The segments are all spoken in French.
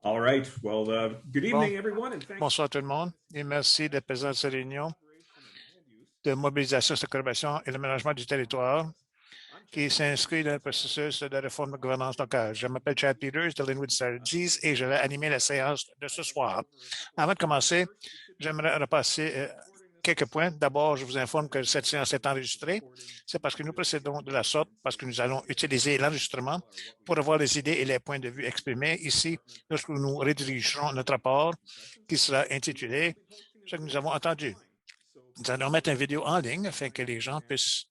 All right. Well, good Bon, evening, everyone, and thank bonsoir tout le monde et merci d'être présent à cette réunion de mobilisation, de collaboration et l'aménagement du territoire qui s'inscrit dans le processus de réforme de gouvernance locale. Je m'appelle Chad Peters de Linwood Strategies et je vais animer la séance de ce soir. Avant de commencer, j'aimerais repasser quelques points. D'abord, je vous informe que cette séance est enregistrée. C'est parce que nous procédons de la sorte, parce que nous allons utiliser l'enregistrement pour avoir les idées et les points de vue exprimés ici lorsque nous redirigerons notre rapport qui sera intitulé « Ce que nous avons entendu ». Nous allons mettre une vidéo en ligne afin que les gens puissent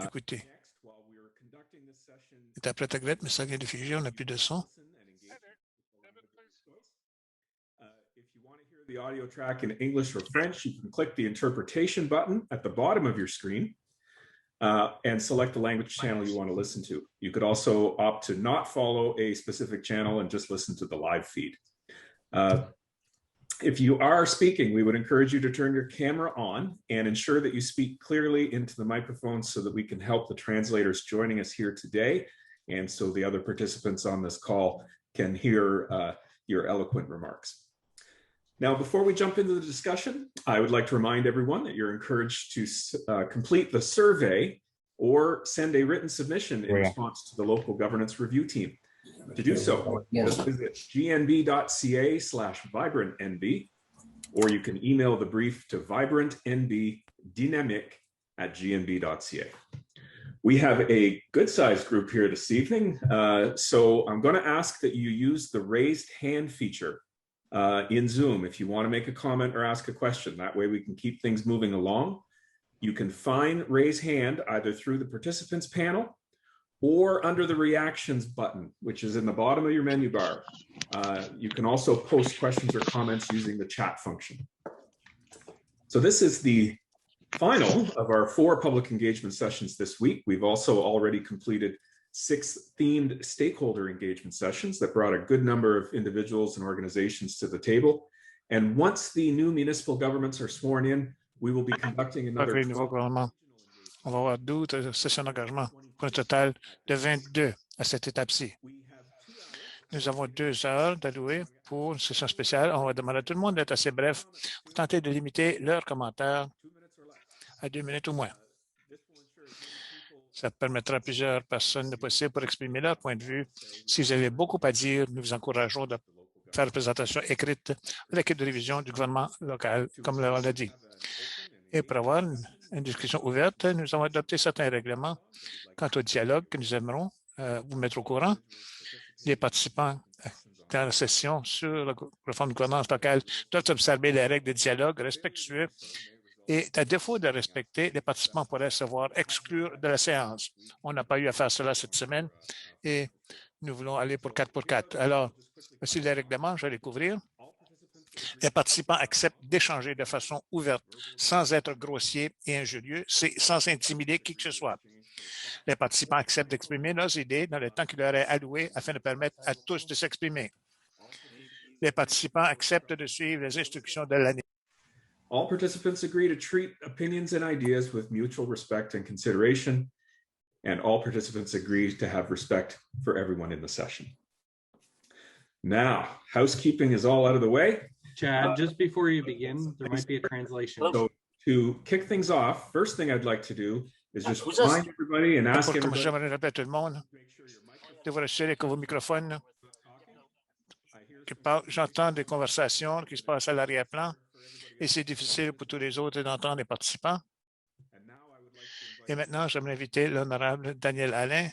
écouter. Interprète anglais, mais ça vient de figer, on n'a plus de son. If you want to hear the audio track in English or French, you can click the interpretation button at the bottom of your screen and select the language channel you want to listen to. You could also opt to not follow a specific channel and just listen to the live feed. If you are speaking, we would encourage you to turn your camera on and ensure that you speak clearly into the microphone so that we can help the translators joining us here today and so the other participants on this call can hear your eloquent remarks. Now, before we jump into the discussion, I would like to remind everyone that you're encouraged to complete the survey or send a written submission in response to the local governance review team. To do so, just visit gnb.ca/vibrantnb, or you can email the brief to vibrantnbdynamic@gnb.ca. We have a good-sized group here this evening, so I'm going to ask that you use the raised hand feature in Zoom if you want to make a comment or ask a question. That way we can keep things moving along. You can find raise hand either through the participants panel or under the reactions button, which is in the bottom of your menu bar. You can also post questions or comments using the chat function. So this is the final of our 4 public engagement sessions this week. We've also already completed 6 themed stakeholder engagement sessions that brought a good number of individuals and organizations to the table. And once the new municipal governments are sworn in, we will be conducting another 12. On va avoir 12 sessions d'engagement pour un total de 22 à cette étape-ci. Nous avons 2 heures d'allouer pour une session spéciale. On va demander à tout le monde d'être assez bref pour tenter de limiter leurs commentaires à 2 minutes ou moins. Ça permettra à plusieurs personnes de possible pour exprimer leur point de vue. Si vous avez beaucoup à dire, nous vous encourageons de faire une présentation écrite à l'équipe de révision du gouvernement local, comme on l'a dit. Et pour avoir une discussion ouverte, nous avons adopté certains règlements quant au dialogue que nous aimerons vous mettre au courant. Les participants dans la session sur la réforme de gouvernance locale doivent observer les règles de dialogue respectueux et à défaut de respecter, les participants pourraient se voir exclure de la séance. On n'a pas eu à faire cela cette semaine et nous voulons aller pour 4 pour 4. Alors, voici les règlements, je vais les couvrir. Les participants acceptent d'échanger de façon ouverte, sans être grossiers et injurieux, sans intimider qui que ce soit. Les participants acceptent d'exprimer leurs idées dans le temps qui leur est alloué afin de permettre à tous de s'exprimer. Les participants acceptent de suivre les instructions de l'année. All participants agree to treat opinions and ideas with mutual respect and consideration, and all participants agree to have respect for everyone in the session. Now, housekeeping is all out of the way. Chad, just before you begin, there might be a translation. So to kick things off, first thing I'd like to do is just remind everybody and ask everybody. J'aimerais rappeler à tout le monde de vous assurer que vos microphones, j'entends des conversations qui se passent à l'arrière-plan et c'est difficile pour tous les autres d'entendre les participants. Et maintenant, j'aimerais inviter l'honorable Daniel Alain,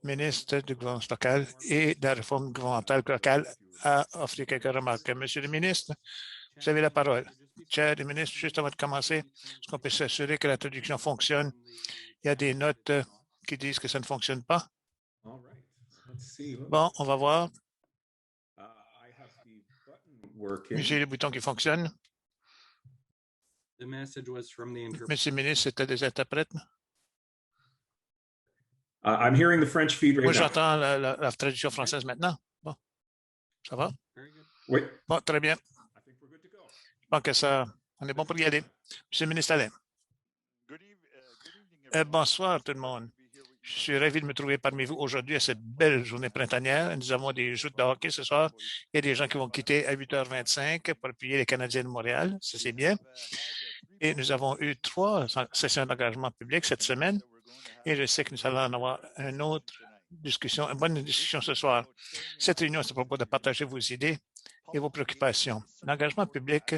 ministre de gouvernance locale et de la réforme gouvernementale locale, à offrir quelques remarques. Monsieur le ministre, vous avez la parole. Cher le ministre, juste avant de commencer, est-ce qu'on peut s'assurer que la traduction fonctionne? Il y a des notes qui disent que ça ne fonctionne pas. Bon, on va voir. J'ai le bouton qui fonctionne. Monsieur le ministre, c'était des interprètes. I'm hearing the French feed right now. Moi, j'entends la traduction française maintenant. Bon, ça va? Oui. Bon, très bien. Je pense que ça, on est bon pour y aller. Monsieur le ministre Alain. Bonsoir tout le monde. Je suis ravi de me trouver parmi vous aujourd'hui à cette belle journée printanière. Nous avons des jeux de hockey ce soir. Il y a des gens qui vont quitter à 8h25 pour appuyer les Canadiens de Montréal. Ça, c'est bien. Et nous avons eu 3 sessions d'engagement public cette semaine. Et je sais que nous allons en avoir une autre discussion, une bonne discussion ce soir. Cette réunion, c'est à propos de partager vos idées et vos préoccupations. L'engagement public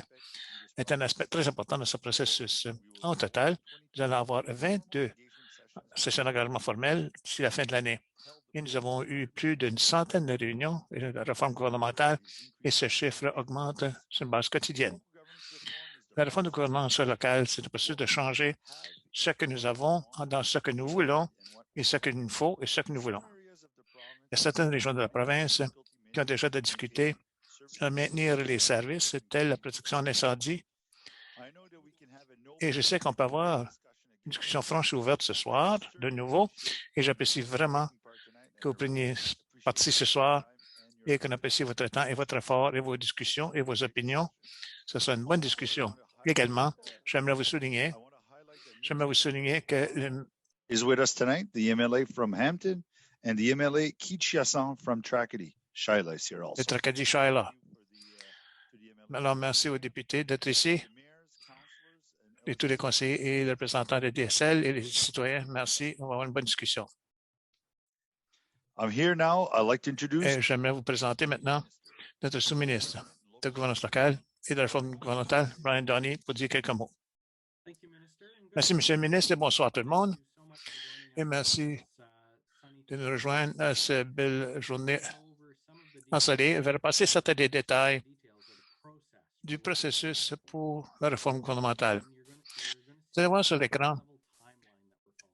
est un aspect très important de ce processus. En total, nous allons avoir 22 sessions d'engagement formelles d'ici la fin de l'année. Et nous avons eu plus d'une centaine de réunions de réforme gouvernementale et ce chiffre augmente sur une base quotidienne. La réforme de gouvernance locale, c'est le processus de changer ce que nous avons dans ce que nous voulons et ce qu'il nous faut et ce que nous voulons. Il y a certaines régions de la province qui ont déjà discuté à maintenir les services tels la protection d'incendie. Et je sais qu'on peut avoir une discussion franche et ouverte ce soir, de nouveau, et j'apprécie vraiment que vous preniez partie ce soir et qu'on apprécie votre temps et votre effort et vos discussions et vos opinions. Ce sera une bonne discussion. Également, j'aimerais vous souligner que is with us tonight, the MLA from Hampton and the MLA Keith Chasson from Tracadie. Shaila is here also. de Tracadie, Shaila. Alors, merci aux députés d'être ici et tous les conseillers et les représentants de DSL et les citoyens. Merci. On va avoir une bonne discussion. I'm here now. I'd like to introduce. Et j'aimerais vous présenter maintenant notre sous-ministre de gouvernance locale et de la réforme gouvernementale, Brian Donny, pour dire quelques mots. Merci, M. le ministre, et bonsoir tout le monde. Et merci de nous rejoindre à cette belle journée ensoleillée. Je vais repasser certains des détails du processus pour la réforme gouvernementale. Vous allez voir sur l'écran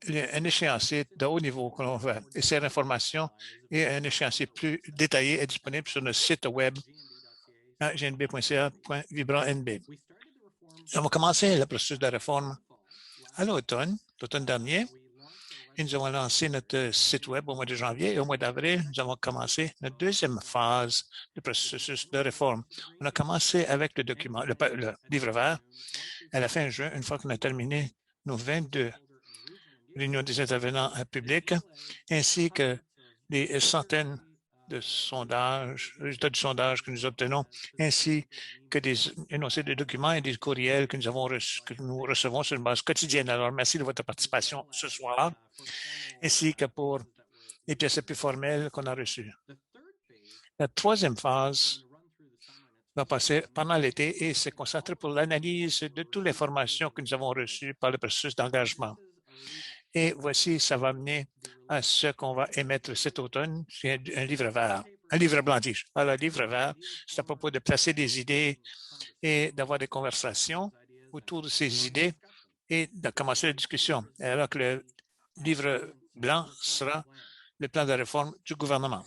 un échéancier de haut niveau que l'on fait. Et cette information et un échéancier plus détaillé est disponible sur notre site web gnb.ca.vibrantnb. Nous avons commencé le processus de réforme à l'automne dernier. Et nous avons lancé notre site web au mois de janvier et au mois d'avril, nous avons commencé notre deuxième phase du processus de réforme. On a commencé avec le document, le livre vert à la fin juin, une fois qu'on a terminé nos 22 réunions des intervenants publics, ainsi que les centaines de sondages, résultats du sondage que nous obtenons, ainsi que des énoncés de documents et des courriels que nous recevons sur une base quotidienne. Alors, merci de votre participation ce soir, ainsi que pour les pièces plus formelles qu'on a reçues. La troisième phase va passer pendant l'été et se concentrer pour l'analyse de toutes les formations que nous avons reçues par le processus d'engagement. Et voici, ça va mener à ce qu'on va émettre cet automne, c'est un livre vert, un livre blanc, dis-je. Alors, le livre vert, c'est à propos de placer des idées et d'avoir des conversations autour de ces idées et de commencer la discussion. Alors que le livre blanc sera le plan de réforme du gouvernement.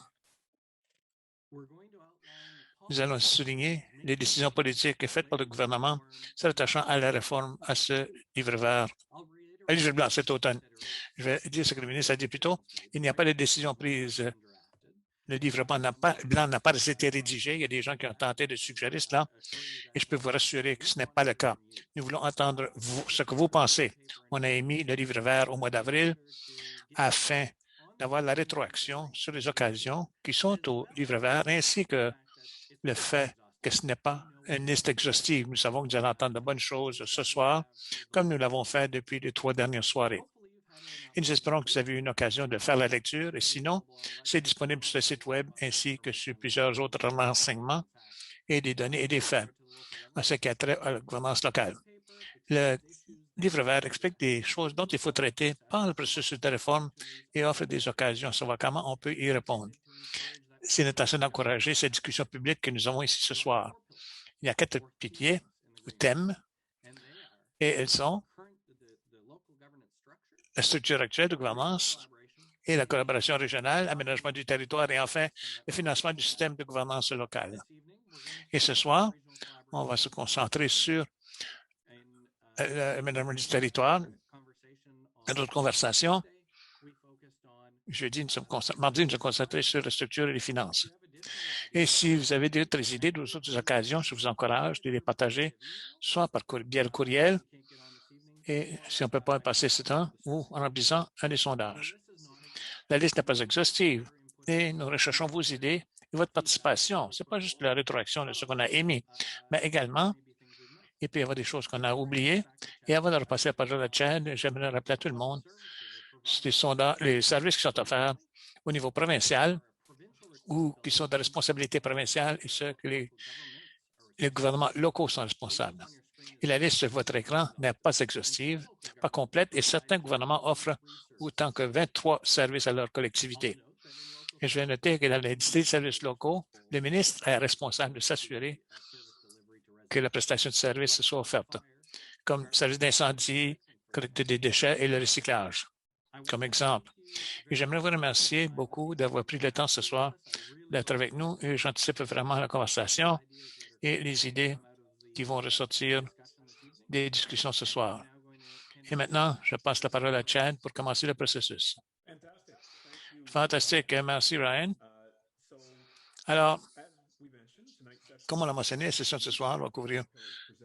Nous allons souligner les décisions politiques faites par le gouvernement s'attachant à la réforme à ce livre vert. Un livre blanc cet automne. Je vais dire ce que le ministre a dit plus tôt. Il n'y a pas de décision prise. Le livre blanc n'a pas été rédigé. Il y a des gens qui ont tenté de suggérer cela et je peux vous rassurer que ce n'est pas le cas. Nous voulons entendre ce que vous pensez. On a émis le livre vert au mois d'avril afin d'avoir la rétroaction sur les occasions qui sont au livre vert ainsi que le fait que ce n'est pas une liste exhaustive. Nous savons que nous allons entendre de bonnes choses ce soir, comme nous l'avons fait depuis les 3 dernières soirées. Et nous espérons que vous avez eu une occasion de faire la lecture. Et sinon, c'est disponible sur le site web ainsi que sur plusieurs autres renseignements et des données et des faits en ce qui a trait à la gouvernance locale. Le livre vert explique des choses dont il faut traiter par le processus de réforme et offre des occasions à savoir comment on peut y répondre. C'est notre intention d'encourager cette discussion publique que nous avons ici ce soir. Il y a 4 piliers ou thèmes et elles sont la structure actuelle de gouvernance et la collaboration régionale, l'aménagement du territoire et enfin le financement du système de gouvernance locale. Et ce soir, on va se concentrer sur l'aménagement du territoire. Dans d'autres conversations, mardi, nous sommes concentrés sur la structure et les finances. Et si vous avez d'autres idées, d'autres occasions, je vous encourage de les partager, soit par le courriel, et si on ne peut pas passer ce temps, ou en remplissant un des sondages. La liste n'est pas exhaustive et nous recherchons vos idées et votre participation. Ce n'est pas juste la rétroaction de ce qu'on a émis, mais également, il peut y avoir des choses qu'on a oubliées. Et avant de repasser la parole à Chad, j'aimerais rappeler à tout le monde, ce sont les services qui sont offerts au niveau provincial ou qui sont de responsabilité provinciale et ceux que les gouvernements locaux sont responsables. Et la liste sur votre écran n'est pas exhaustive, pas complète, et certains gouvernements offrent autant que 23 services à leur collectivité. Et je vais noter que dans les services locaux, le ministre est responsable de s'assurer que la prestation de services soit offerte, comme service d'incendie, collecte des déchets et le recyclage, comme exemple. Et j'aimerais vous remercier beaucoup d'avoir pris le temps ce soir d'être avec nous et j'anticipe vraiment la conversation et les idées qui vont ressortir des discussions ce soir. Et maintenant, je passe la parole à Chad pour commencer le processus. Fantastique. Merci, Ryan. Alors, comme on l'a mentionné, la session de ce soir va couvrir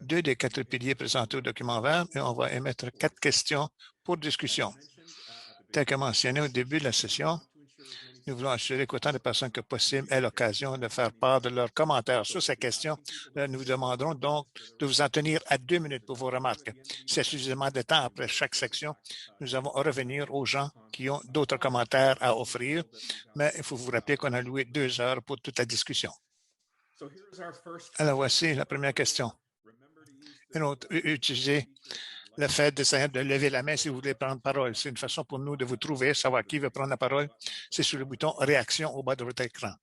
2 des 4 piliers présentés au document vert et on va émettre 4 questions pour discussion. Tel que mentionné au début de la session, nous voulons assurer qu'autant de personnes que possible aient l'occasion de faire part de leurs commentaires sur ces questions. Nous vous demanderons donc de vous en tenir à 2 minutes pour vos remarques. S'il y a suffisamment de temps après chaque section, nous allons revenir aux gens qui ont d'autres commentaires à offrir, mais il faut vous rappeler qu'on a loué 2 heures pour toute la discussion. Alors, voici la première question. Utilisez le fait de lever la main si vous voulez prendre parole. C'est une façon pour nous de vous trouver, savoir qui veut prendre la parole. C'est sur le bouton « Réaction » au bas de votre écran.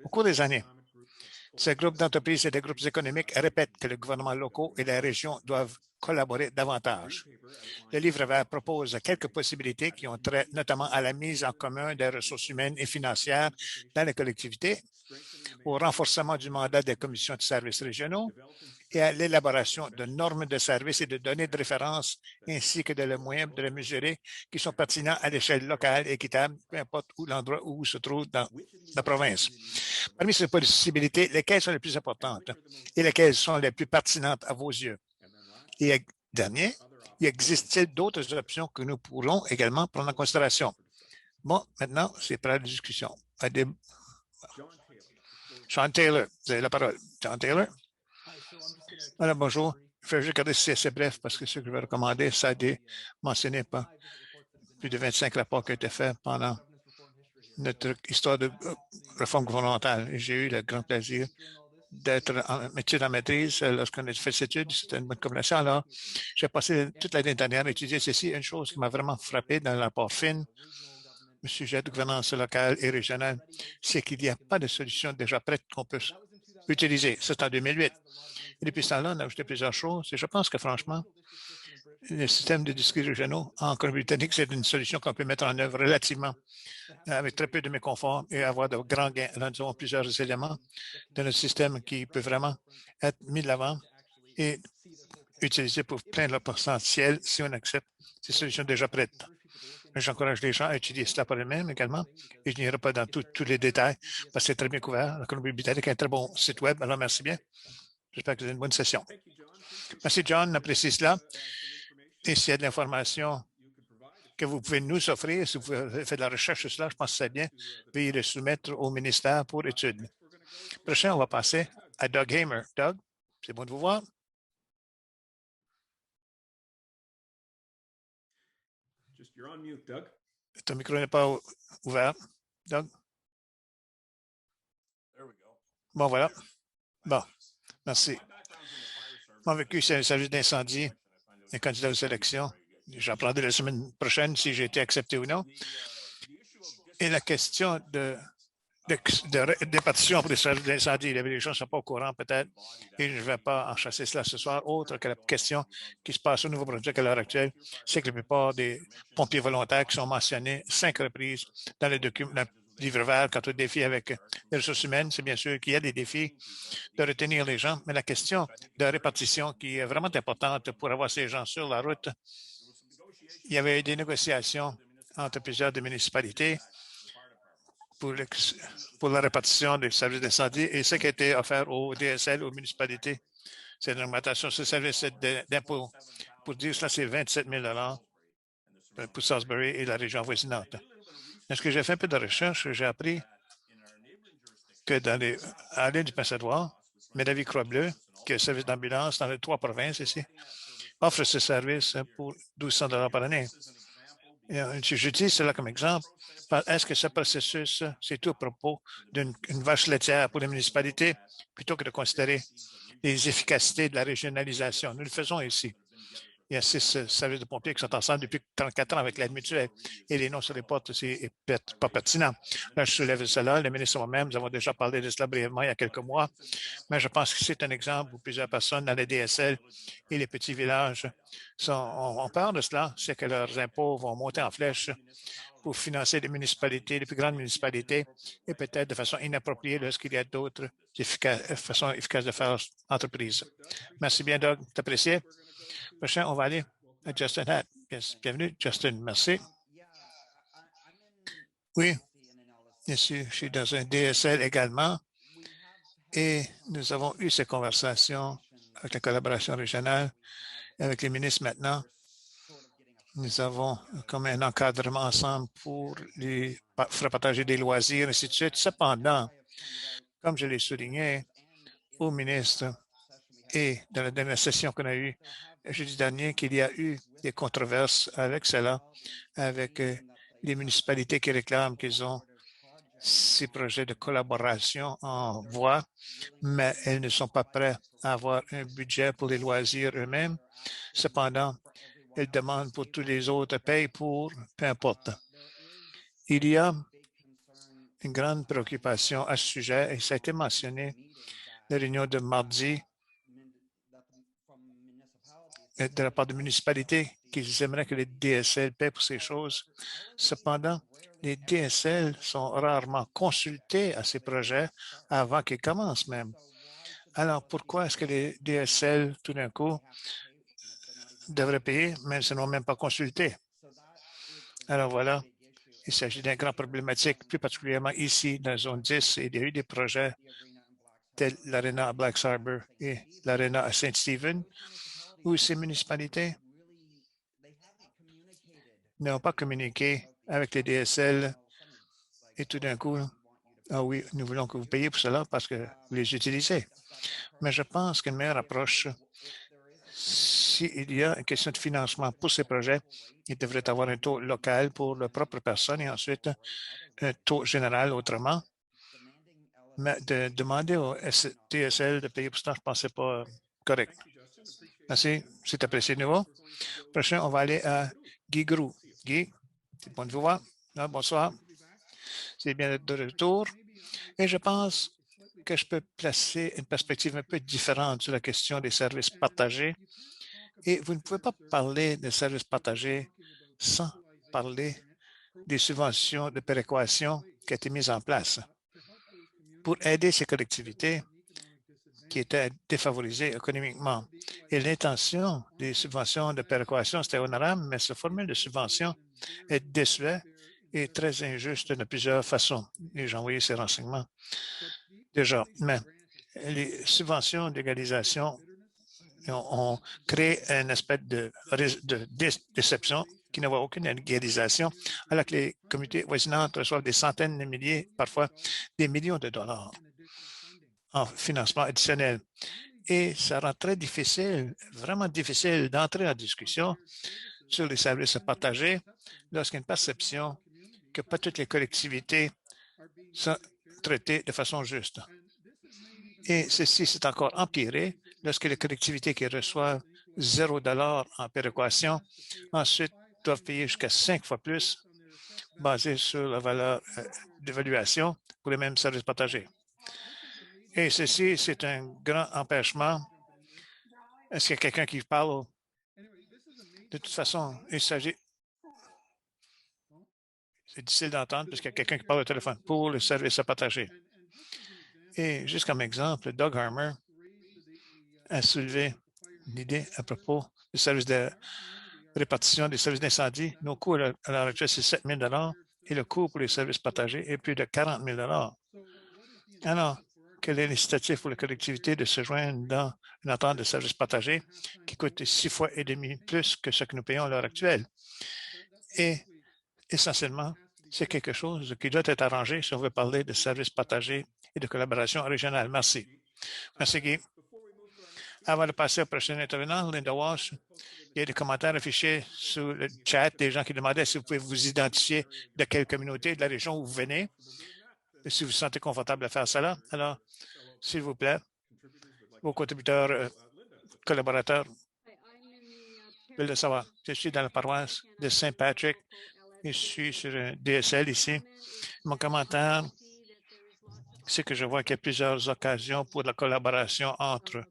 Au cours des années, ces groupes d'entreprises et des groupes économiques répètent que les gouvernements locaux et les régions doivent collaborer davantage. Le livre vert propose quelques possibilités qui ont trait notamment à la mise en commun des ressources humaines et financières dans les collectivités, au renforcement du mandat des commissions de services régionaux et à l'élaboration de normes de services et de données de référence, ainsi que de les moyens de les mesurer qui sont pertinents à l'échelle locale et équitable, peu importe où l'endroit où se trouve dans la province. Parmi ces possibilités, lesquelles sont les plus importantes et lesquelles sont les plus pertinentes à vos yeux? Et dernier, y existe-t-il d'autres options que nous pourrons également prendre en considération? Bon, maintenant, c'est prêt à la discussion. Sean Taylor, vous avez la parole. Sean Taylor? Alors, bonjour. Je vais juste regarder si c'est assez bref parce que ce que je vais recommander, ça a été mentionné par plus de 25 rapports qui ont été faits pendant notre histoire de réforme gouvernementale. J'ai eu le grand plaisir d'être en études en maîtrise lorsqu'on a fait cette étude. C'était une bonne combinaison. Alors, j'ai passé toute l'année dernière à étudier ceci. Une chose qui m'a vraiment frappé dans le rapport FIN, le sujet de gouvernance locale et régionale, c'est qu'il n'y a pas de solution déjà prête qu'on peut utiliser. C'est en 2008. Et depuis ce temps-là, on a ajouté plusieurs choses. Et je pense que, franchement, le système de districts régionaux en Colombie-Britannique, c'est une solution qu'on peut mettre en œuvre relativement avec très peu de méconfort et avoir de grands gains. Là, nous avons plusieurs éléments de notre système qui peuvent vraiment être mis de l'avant et utilisés pour plein de leur potentiel si on accepte ces solutions déjà prêtes. J'encourage les gens à étudier cela par eux-mêmes également. Et je n'irai pas dans tous les détails parce que c'est très bien couvert. La Colombie-Britannique a un très bon site web. Alors, merci bien. J'espère que vous avez une bonne session. Merci, John. J'apprécie cela. Et s'il y a de l'information que vous pouvez nous offrir, si vous faites de la recherche sur cela, je pense que c'est bien. Veuillez le soumettre au ministère pour étude. Prochain, on va passer à Doug Hamer. Doug, c'est bon de vous voir. You're on mute, Doug. Ton micro n'est pas ouvert, Doug. Bon, voilà. Bon, merci. Mon vécu, c'est un service d'incendie, un candidat aux élections. J'apprendrai la semaine prochaine si j'ai été accepté ou non. Et la question des partitions pour les services d'incendie, les gens ne sont pas au courant peut-être, et je ne vais pas en chasser cela ce soir. Autre que la question qui se passe au Nouveau-Brunswick à l'heure actuelle, c'est que la plupart des pompiers volontaires qui sont mentionnés 5 reprises dans le livre vert quant au défi avec les ressources humaines, c'est bien sûr qu'il y a des défis de retenir les gens, mais la question de répartition qui est vraiment importante pour avoir ces gens sur la route, il y avait eu des négociations entre plusieurs des municipalités pour la répartition des services d'incendie et ce qui a été offert au DSL, aux municipalités, c'est une augmentation sur le service d'impôt. Pour dire cela, c'est 27 000 $ pour Salisbury et la région voisinante. Lorsque j'ai fait un peu de recherche, j'ai appris que à l'île du Prince-Édouard, Médavis Croix-Bleue, qui est un service d'ambulance dans les 3 provinces ici, offre ce service pour 1200 $ par année. Et je dis cela comme exemple. Est-ce que ce processus, c'est tout à propos d'une vache laitière pour les municipalités, plutôt que de considérer les efficacités de la régionalisation? Nous le faisons ici. Il y a 6 services de pompiers qui sont ensemble depuis 34 ans avec l'aide mutuelle et les noms sur les portes aussi n'est pas pertinent. Là, je soulève cela. Le ministre et moi-même, nous avons déjà parlé de cela brièvement il y a quelques mois, mais je pense que c'est un exemple où plusieurs personnes dans les DSL et les petits villages ont peur de cela, c'est que leurs impôts vont monter en flèche pour financer les municipalités, les plus grandes municipalités, et peut-être de façon inappropriée lorsqu'il y a d'autres façons efficaces de faire entreprise. Merci bien, Doug. T'apprécies? Prochain, on va aller à Justin Hatt. Bienvenue, Justin. Merci. Oui, bien sûr, je suis dans un DSL également et nous avons eu ces conversations avec la collaboration régionale, avec les ministres maintenant. Nous avons comme un encadrement ensemble pour les faire partager des loisirs, et ainsi de suite. Cependant, comme je l'ai souligné au ministre et dans la dernière session qu'on a eue jeudi dernier, qu'il y a eu des controverses avec cela, avec les municipalités qui réclament qu'ils ont ces projets de collaboration en voie, mais elles ne sont pas prêtes à avoir un budget pour les loisirs eux-mêmes. Cependant, elles demandent pour tous les autres payent pour, peu importe. Il y a une grande préoccupation à ce sujet et ça a été mentionné la réunion de mardi de la part de municipalités qu'ils aimeraient que les DSL paient pour ces choses. Cependant, les DSL sont rarement consultés à ces projets avant qu'ils commencent même. Alors, pourquoi est-ce que les DSL, tout d'un coup, devraient payer, mais ne sont même pas consultés? Alors voilà, il s'agit d'un grand problématique, plus particulièrement ici, dans la zone 10. Il y a eu des projets tels l'Arena à Blacks Harbour et l'Arena à Saint-Stephen, où ces municipalités n'ont pas communiqué avec les DSL et tout d'un coup, ah oui, nous voulons que vous payiez pour cela parce que vous les utilisez. Mais je pense qu'une meilleure approche, s'il y a une question de financement pour ces projets, il devrait avoir un taux local pour leur propre personne et ensuite un taux général autrement. Mais de demander au DSL de payer pour ça, je ne pensais pas correct. Merci, c'est apprécié de nouveau. Prochain, on va aller à Guy Groux. Guy, c'est bon de vous voir. Ah, bonsoir. C'est bien d'être de retour. Et je pense que je peux placer une perspective un peu différente sur la question des services partagés. Et vous ne pouvez pas parler des services partagés sans parler des subventions de péréquation qui ont été mises en place pour aider ces collectivités qui étaient défavorisées économiquement. Et l'intention des subventions de péréquation, c'était honorable, mais ce formule de subvention est désuet et très injuste de plusieurs façons. Et j'ai envoyé ces renseignements déjà. Mais les subventions d'égalisation ont créé un aspect de déception qui n'a aucune égalisation, alors que les communautés voisinantes reçoivent des centaines de milliers, parfois des millions de dollars en financement additionnel. Et ça rend très difficile, vraiment difficile d'entrer en discussion sur les services partagés lorsqu'il y a une perception que pas toutes les collectivités sont traitées de façon juste. Et ceci s'est encore empiré lorsque les collectivités qui reçoivent 0 $ en péréquation, ensuite doivent payer jusqu'à 5 fois plus basé sur la valeur d'évaluation pour les mêmes services partagés. Et ceci, c'est un grand empêchement. Est-ce qu'il y a quelqu'un qui parle? De toute façon, il s'agit... C'est difficile d'entendre parce qu'il y a quelqu'un qui parle au téléphone pour le service à partager. Et juste comme exemple, Doug Harmer a soulevé l'idée à propos du service de répartition des services d'incendie. Nos coûts à l'heure actuelle, c'est 7 000 $ et le coût pour les services partagés est plus de 40 000 $. Alors, quel est l'incitatif pour les collectivités de se joindre dans une entente de services partagés qui coûte 6 fois et demi plus que ce que nous payons à l'heure actuelle? Et essentiellement, C'est quelque chose qui doit être arrangé si on veut parler de services partagés et de collaboration régionale. Merci. Merci, Guy. Avant de passer au prochain intervenant, Linda Walsh, il y a des commentaires affichés sur le chat des gens qui demandaient si vous pouvez vous identifier de quelle communauté de la région où vous venez, et si vous vous sentez confortable à faire cela. Alors, s'il vous plaît, vos contributeurs, collaborateurs, veulent le savoir. Je suis dans la paroisse de Saint-Patrick. Je suis sur un DSL ici. Mon commentaire, c'est que je vois qu'il y a plusieurs occasions pour la collaboration entre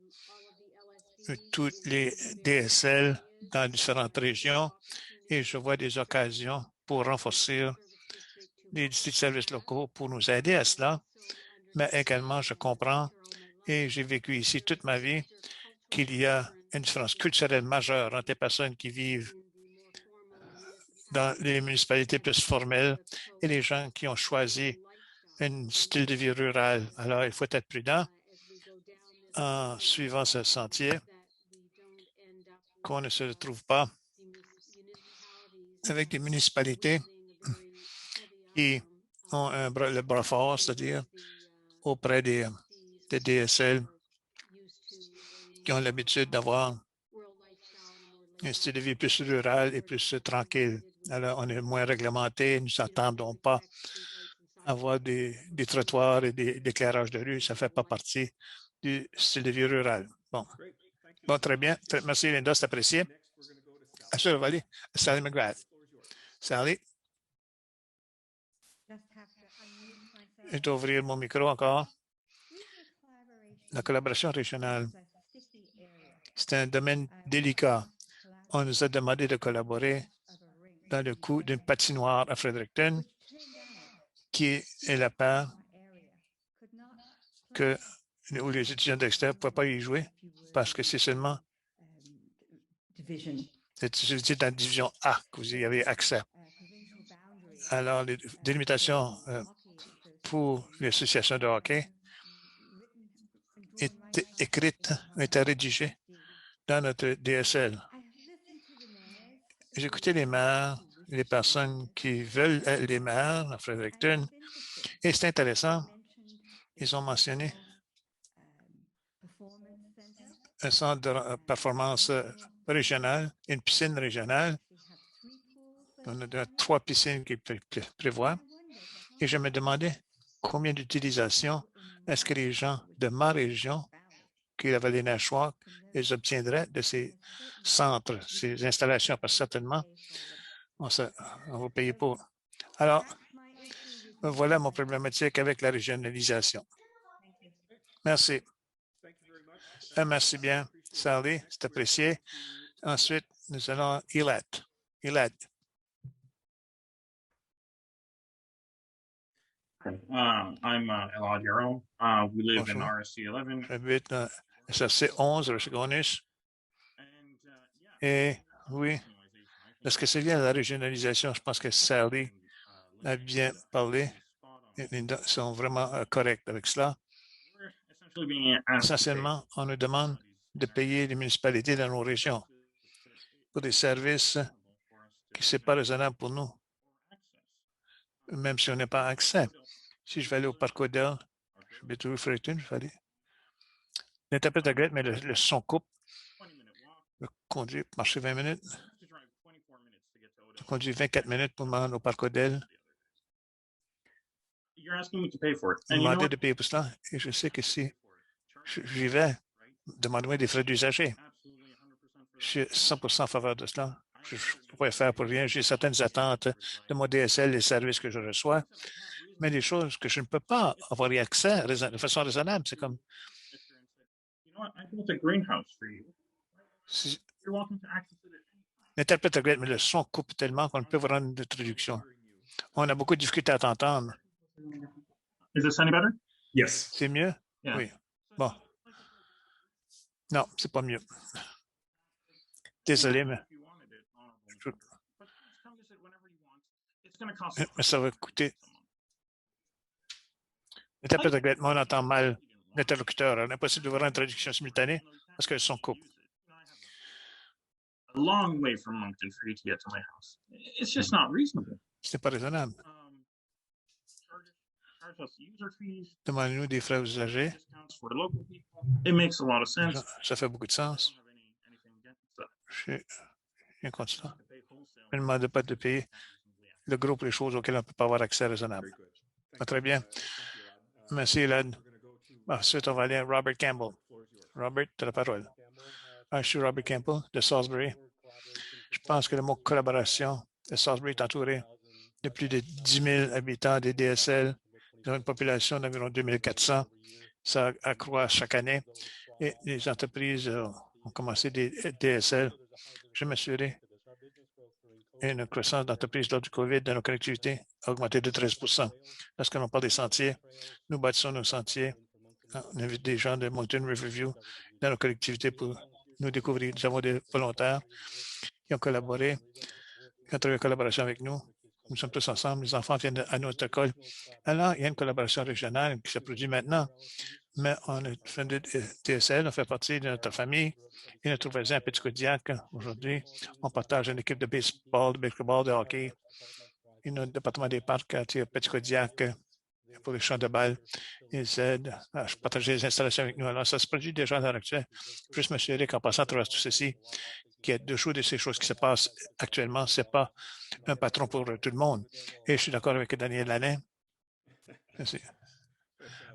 toutes les DSL dans différentes régions et je vois des occasions pour renforcer les districts de services locaux pour nous aider à cela. Mais également, je comprends et j'ai vécu ici toute ma vie qu'il y a une différence culturelle majeure entre les personnes qui vivent dans les municipalités plus formelles et les gens qui ont choisi un style de vie rural. Alors, il faut être prudent en suivant ce sentier, qu'on ne se retrouve pas avec des municipalités qui ont le bras fort, c'est-à-dire auprès des DSL qui ont l'habitude d'avoir un style de vie plus rural et plus tranquille. Alors, on est moins réglementé, nous ne s'attendons pas à avoir des trottoirs et des éclairages de rue. Ça ne fait pas partie du style de vie rural. Bon, très bien. Merci, Linda, c'est apprécié. Je vais aller à Sally McGrath. Sally? Je dois ouvrir mon micro encore. La collaboration régionale, c'est un domaine délicat. On nous a demandé de collaborer dans le coût d'une patinoire à Fredericton, qui est la part où les étudiants d'extérieur ne pouvaient pas y jouer parce que c'est seulement dans la division A que vous y avez accès. Alors, les délimitations pour les associations de hockey étaient écrites, étaient rédigées dans notre DSL. J'ai écouté les maires, les personnes qui veulent être les maires à Fredericton, et c'est intéressant. Ils ont mentionné un centre de performance régionale, une piscine régionale. On a 3 piscines qui prévoient. Et je me demandais combien d'utilisations est-ce que les gens de ma région, qui est la vallée Nashwauk, ils obtiendraient de ces centres, ces installations, parce que certainement, on va payer pour. Alors, voilà mon problématique avec la régionalisation. Merci. Merci bien, Sally, c'est apprécié. Ensuite, nous allons Elad. Elad. I'm Elad Yaron. We live in RSC 11. J'habite dans SRC 11, Rochegonus. Et oui, parce que c'est lié à la régionalisation, je pense que Sally a bien parlé. Ils sont vraiment corrects avec cela. Essentiellement, on nous demande de payer les municipalités dans nos régions pour des services qui ne sont pas raisonnables pour nous, même si on n'a pas accès. Si je vais aller au Parc Odell, je vais trouver Fredericton, je vais aller. L'interprète regrette, mais le son coupe. Je conduis, marcher 20 minutes. Je conduis 24 minutes pour me rendre au Parc Odell. Vous me demandez de payer pour cela. Et je sais que si j'y vais, demandez-moi des frais d'usager. Je suis 100% en faveur de cela. Je pourrais faire pour rien. J'ai certaines attentes de mon DSL, les services que je reçois, mais des choses que je ne peux pas avoir accès de façon raisonnable. C'est comme... L'interprète regrette, mais le son coupe tellement qu'on ne peut voir une traduction. On a beaucoup de difficultés à t'entendre. Yes. C'est mieux? Yeah. Oui. Bon. Non, c'est pas mieux. Désolé, mais ça va coûter. L'interprète regrette, mais on entend mal l'interlocuteur. Il est impossible de voir une traduction simultanée parce que le son coupe. A long way from Moncton for you to get to my house. It's just not reasonable. C'est pas raisonnable. charge us user fees, demandez-nous des frais aux usagers. discounts for local people. It makes a lot of sense. Ça fait beaucoup de I sens. don't have anything against that. Je suis incontinent. To pay wholesale Je ne demande pas de payer le gros pour les choses auxquelles on ne peut pas avoir accès raisonnable. Very good. Ah, très bien. Merci, Elad. Ensuite, on va aller à Robert Campbell. Robert, tu as la parole. Je suis Robert Campbell de Salisbury. Je pense que le mot collaboration de Salisbury est entouré de plus de 10 000 habitants des DSL, dans une population d'environ 2 400. Ça accroît chaque année et les entreprises ont commencé des DSL. Je m'assurais une croissance d'entreprises lors du COVID dans nos collectivités a augmenté de 13 Lorsque l'on parle des sentiers, nous bâtissons nos sentiers. On invite des gens de Moncton Riverview dans nos collectivités pour nous découvrir. Nous avons des volontaires qui ont collaboré, qui ont travaillé en collaboration avec nous. Nous sommes tous ensemble. Les enfants viennent à notre école. Alors, il y a une collaboration régionale qui se produit maintenant. Mais on est fait de TSL, on fait partie de notre famille et notre voisin à Petit-Kodiak. Aujourd'hui, on partage une équipe de baseball, de basketball, de hockey et notre département des parcs à Petit-Kodiak pour les champs de balles. Ils aident à partager les installations avec nous. Alors, ça se produit déjà à l'heure actuelle. Juste m'assurer qu'en passant à travers tout ceci, qu'il y a deux choses de ces choses qui se passent actuellement. Ce n'est pas un patron pour tout le monde. Et je suis d'accord avec Daniel Alain. Merci.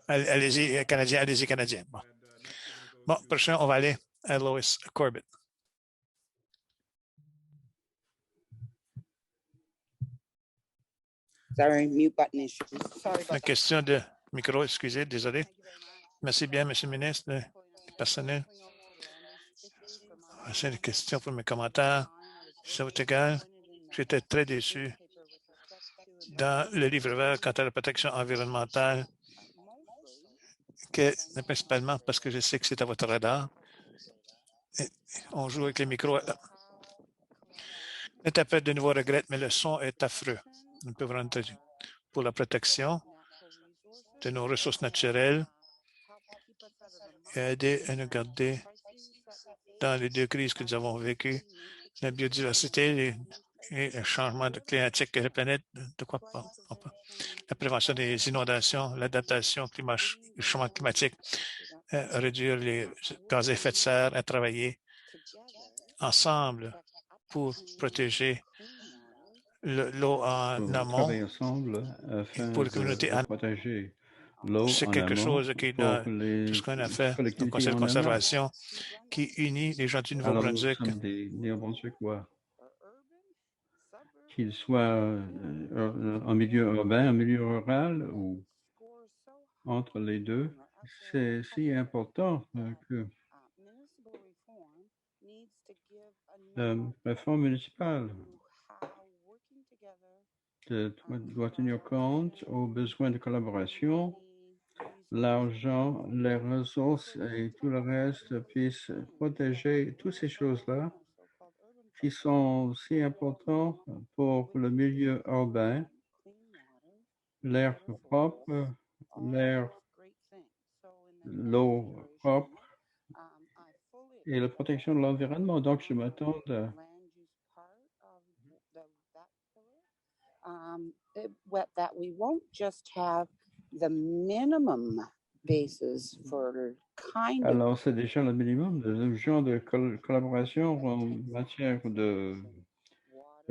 Allez-y, Canadiens, allez-y, Canadiens. Bon, prochain, on va aller à Lois Corbett. Sorry, mute button issues. Sorry Une about that. question de micro, excusez, désolé. Merci bien, Monsieur le ministre, le personnel. C'est une question pour mes commentaires. Ça vous égal. J'étais très déçu dans le livre vert quant à la protection environnementale, principalement parce que je sais que c'est à votre radar. Et on joue avec les micros. Je t'appelle de nouveau regrette, mais le son est affreux. Nous pouvons rentrer pour la protection de nos ressources naturelles et aider à nous garder dans les deux crises que nous avons vécues, la biodiversité et le changement climatique de la planète, de quoi la prévention des inondations, l'adaptation au changement climatique, réduire les gaz à effet de serre, à travailler ensemble pour protéger l'eau en amont. Travailler ensemble afin pour les communautés de protéger l'eau C'est en quelque amont chose qui est pour dans tout les ce qu'on a fait au collectivités Conseil de en amont. conservation qui unit les gens du Alors, nous Nouveau-Brunswick. sommes des Néo-Brunswickois, qu'ils soient en milieu urbain, en milieu rural ou entre les deux. C'est si important que la réforme municipale doit tenir compte aux besoins de collaboration, l'argent, les ressources et tout le reste puissent protéger toutes ces choses-là qui sont si importantes pour le milieu urbain, l'air propre, l'eau propre et la protection de l'environnement. Donc, je m'attends that we won't just have the minimum basis for kind of. Alors, c'est déjà le minimum de genre de collaboration en matière de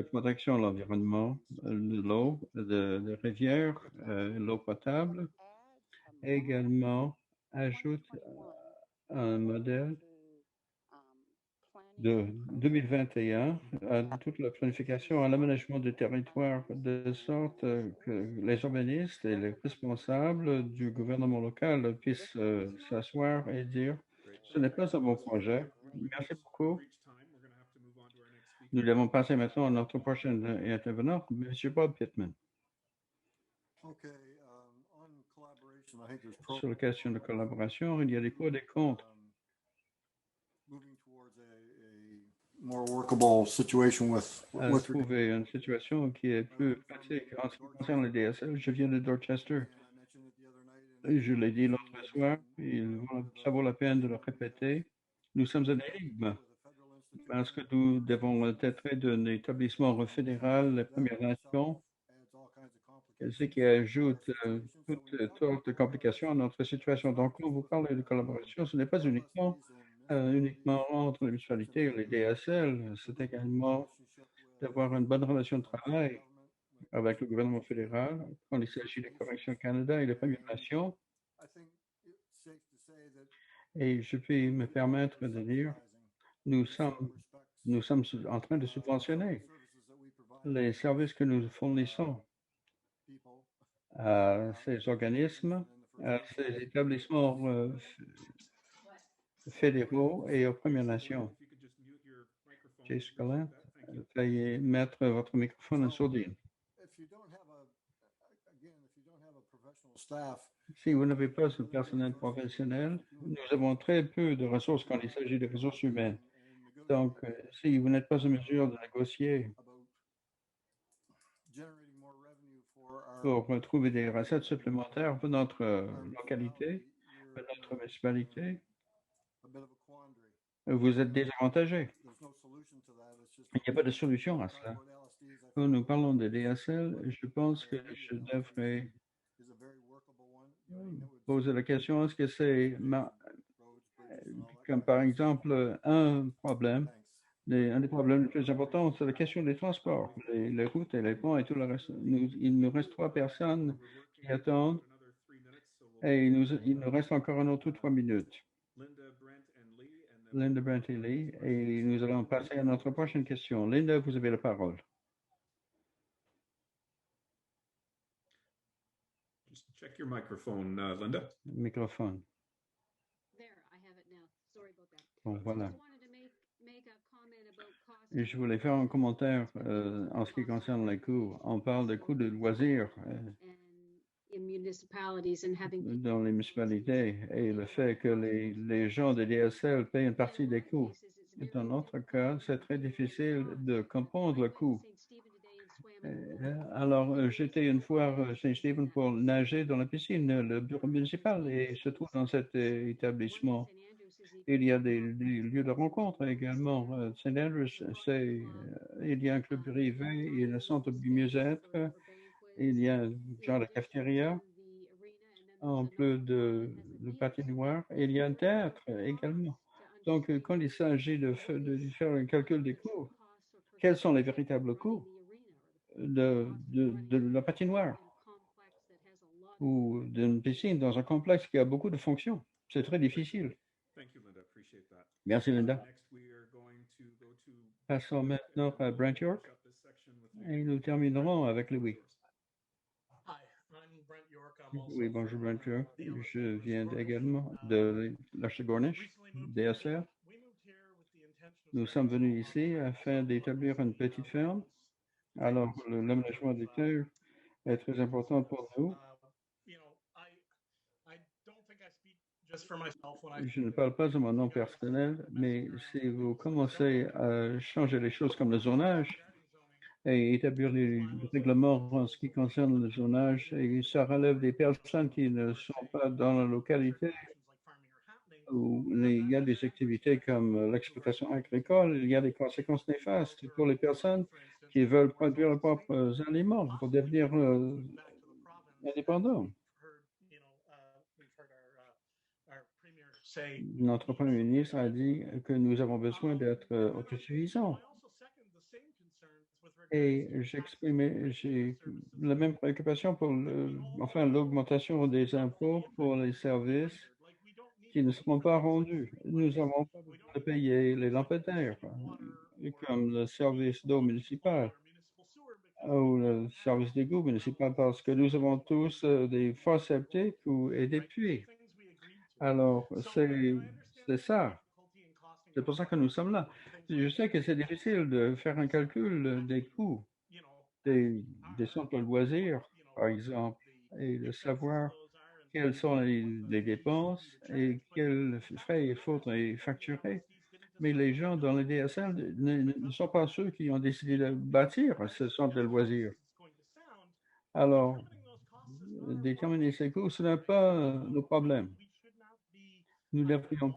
protection de l'environnement, de l'eau, de rivières, l'eau potable. Également, ajoute un modèle de 2021 à toute la planification, à l'aménagement du territoire, de sorte que les urbanistes et les responsables du gouvernement local puissent s'asseoir et dire ce n'est pas un bon projet. Merci beaucoup. Nous devons passer maintenant à notre prochain intervenant, M. Bob Pittman. Sur la question de collaboration, il y a des pour et des contre. À trouver une situation qui est plus pratique. En ce qui concerne les DSL, je viens de Dorchester. Je l'ai dit l'autre soir, ça vaut la peine de le répéter. Nous sommes un énigme parce que nous devons traiter d'un établissement fédéral, les Premières Nations, ce qui ajoute toutes sortes de complications à notre situation. Donc, quand vous parlez de collaboration, ce n'est pas uniquement entre les municipalités et les DSL, c'est également d'avoir une bonne relation de travail avec le gouvernement fédéral quand il s'agit de Correction Canada et les Premières Nations. Et je peux me permettre de dire, nous sommes en train de subventionner les services que nous fournissons à ces organismes, à ces établissements fédéraux et aux Premières Nations. Jessica Lent, veuillez mettre votre microphone en sourdine. Si vous n'avez pas ce personnel professionnel, nous avons très peu de ressources quand il s'agit de ressources humaines. Donc, si vous n'êtes pas en mesure de négocier pour trouver des recettes supplémentaires pour notre localité, pour notre municipalité, vous êtes désavantagé. Il n'y a pas de solution à cela. Quand nous parlons de DSL, je pense que je devrais poser la question, est-ce que c'est comme par exemple un problème, un des problèmes les plus importants, c'est la question des transports, les routes et les ponts et tout le reste. Il nous reste 3 personnes qui attendent et il nous reste encore un autre 3 minutes. Linda, Brent et Lee, et nous allons passer à notre prochaine question. Linda, vous avez la parole. Just check your microphone, Linda. Microphone. Bon, voilà. Et je voulais faire un commentaire en ce qui concerne les coûts. On parle de coûts de loisirs dans les municipalités et le fait que les gens de DSL payent une partie des coûts. Dans notre cas, c'est très difficile de comprendre le coût. Alors, j'étais une fois à Saint-Stephen pour nager dans la piscine. Le bureau municipal se trouve dans cet établissement. Il y a des lieux de rencontre également. St. Andrews, il y a un club privé, il y a un centre du mieux-être, il y a un genre de cafétéria, en plus de patinoire, et il y a un théâtre également. Donc, quand il s'agit de faire un calcul des coûts, quels sont les véritables coûts de la patinoire ou d'une piscine dans un complexe qui a beaucoup de fonctions? C'est très difficile. Merci, Linda. Passons maintenant à Brent York et nous terminerons avec Louis. Oui, bonjour Brent York. Je viens également de l'Archegornish, DSR. Nous sommes venus ici afin d'établir une petite ferme. Alors, l'aménagement des terres est très important pour nous. Je ne parle pas de mon nom personnel, mais si vous commencez à changer les choses comme le zonage et établir les règlements en ce qui concerne le zonage, et ça relève des personnes qui ne sont pas dans la localité où il y a des activités comme l'exploitation agricole, il y a des conséquences néfastes pour les personnes qui veulent produire leurs propres aliments pour devenir indépendants. Notre Premier ministre a dit que nous avons besoin d'être autosuffisants. Et j'ai la même préoccupation pour l'augmentation des impôts pour les services qui ne seront pas rendus. Nous n'avons pas besoin de payer les lampadaires, comme le service d'eau municipal ou le service d'égout municipal, parce que nous avons tous des fosses septiques et des puits. Alors, c'est ça. C'est pour ça que nous sommes là. Je sais que c'est difficile de faire un calcul des coûts des centres de loisirs, par exemple, et de savoir quelles sont les dépenses et quels frais il faudrait facturer. Mais les gens dans les DSL ne sont pas ceux qui ont décidé de bâtir ce centre de loisirs. Alors, déterminer ces coûts, ce n'est pas le problème. Nous devrions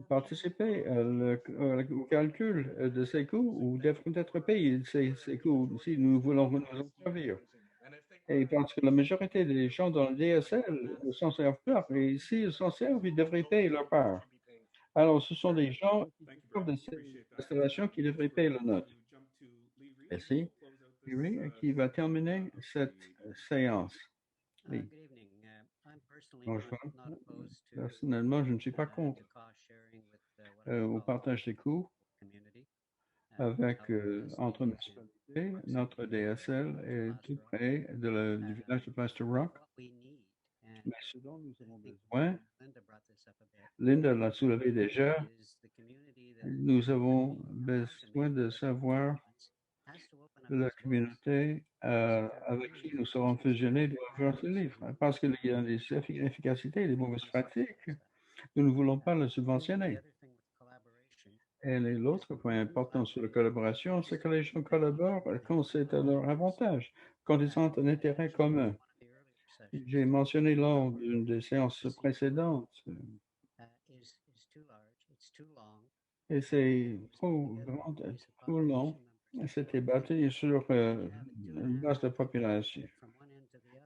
participer au calcul de ces coûts ou devraient être payés ces coûts si nous voulons nous en servir. Et parce que la majorité des gens dans le DSL ne s'en servent pas. Et s'ils s'en servent, ils devraient payer leur part. Alors, ce sont des gens qui servent de cette installation qui devraient payer la note. Merci. Thierry, qui va terminer cette séance. Oui. Bonjour. Personnellement, je ne suis pas contre au partage des coûts avec entre municipalités. Notre DSL est tout près du village de Pastor Rock. Mais ce dont nous avons besoin, Linda l'a soulevé déjà, nous avons besoin de savoir la communauté avec qui nous serons fusionnés doit avoir ce livre. Parce qu'il y a des efficacités et des mauvaises pratiques, nous ne voulons pas le subventionner. Et l'autre point important sur la collaboration, c'est que les gens collaborent quand c'est à leur avantage, quand ils ont un intérêt commun. J'ai mentionné lors d'une des séances précédentes, et c'est trop grand, trop long. C'était bâti sur une base de population.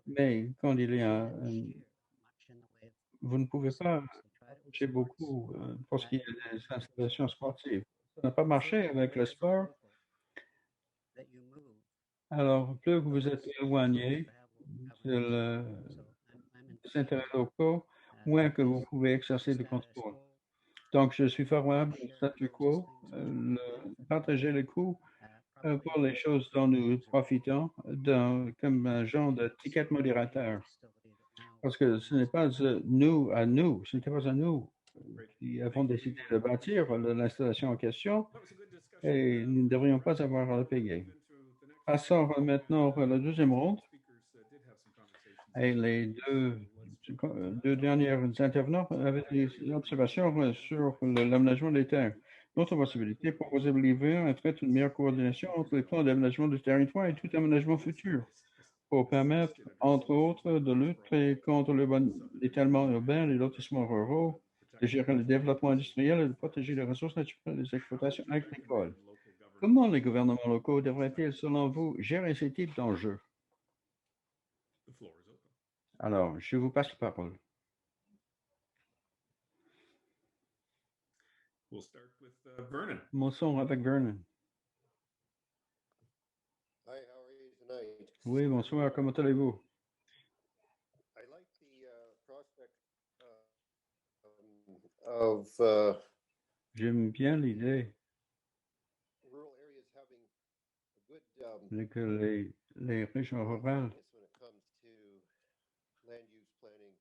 Mais quand il y a, vous ne pouvez pas approcher beaucoup pour ce qui est des installations sportives. Ça n'a pas marché avec le sport. Alors, plus vous êtes éloigné des intérêts locaux, moins que vous pouvez exercer du contrôle. Donc, je suis favorable au statu quo, partager les coûts pour les choses dont nous profitons comme un genre de ticket modérateur. Parce que ce n'est pas nous à nous, ce n'était pas à nous qui avons décidé de bâtir l'installation en question et nous ne devrions pas avoir à le payer. Passons maintenant à la deuxième ronde. Et les deux derniers intervenants avaient des observations sur l'aménagement des terres. Notre possibilité, proposer de livrer un traite une meilleure coordination entre les plans d'aménagement du territoire et tout aménagement futur pour permettre, entre autres, de lutter contre l'étalement urbain, les lotissements ruraux, de gérer le développement industriel et de protéger les ressources naturelles des exploitations agricoles. Comment les gouvernements locaux devraient-ils, selon vous, gérer ces types d'enjeux? Alors, je vous passe la parole. We'll start with Vernon. Commençons avec Vernon. Hi, how are you tonight? Oui, bonsoir, comment allez-vous? I like the prospect of J'aime bien l'idée rural areas having a good que les régions rurales when it comes to land use planning,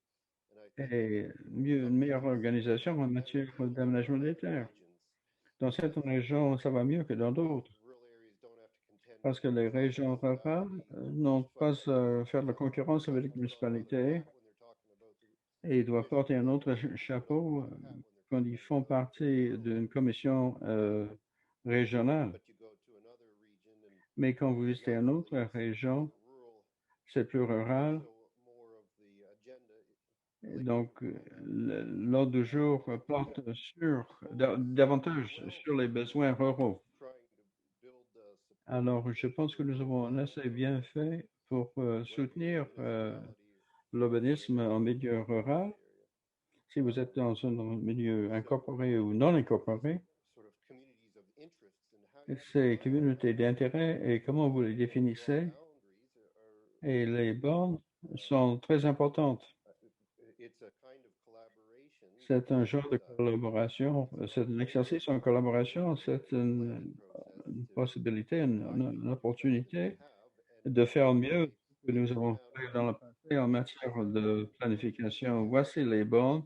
and I think aient une meilleure organisation en matière d'aménagement des terres. Dans certaines régions, ça va mieux que dans d'autres, rural areas don't have to contend parce que les régions rurales n'ont pas à faire de la concurrence avec les municipalités when they're talking about the et ils doivent porter un autre chapeau quand ils font partie d'une commission régionale. but you go to another region and Mais quand vous visitez une autre région, rural, c'est plus rural. so more of the agenda. Et donc, l'ordre du jour porte davantage sur les besoins ruraux. Trying to build support Alors, je pense que nous avons assez bien fait pour soutenir l'urbanisme en milieu rural. Si vous êtes dans un milieu incorporé ou non incorporé, sort of communities of interest and how ces communautés d'intérêt et comment vous les définissez, boundaries are et les bornes sont très importantes. it's a kind of collaboration. C'est un genre de collaboration, c'est un exercice en collaboration, c'est une possibilité, une opportunité de faire mieux que nous avons fait dans le passé en matière de planification. Voici les bornes,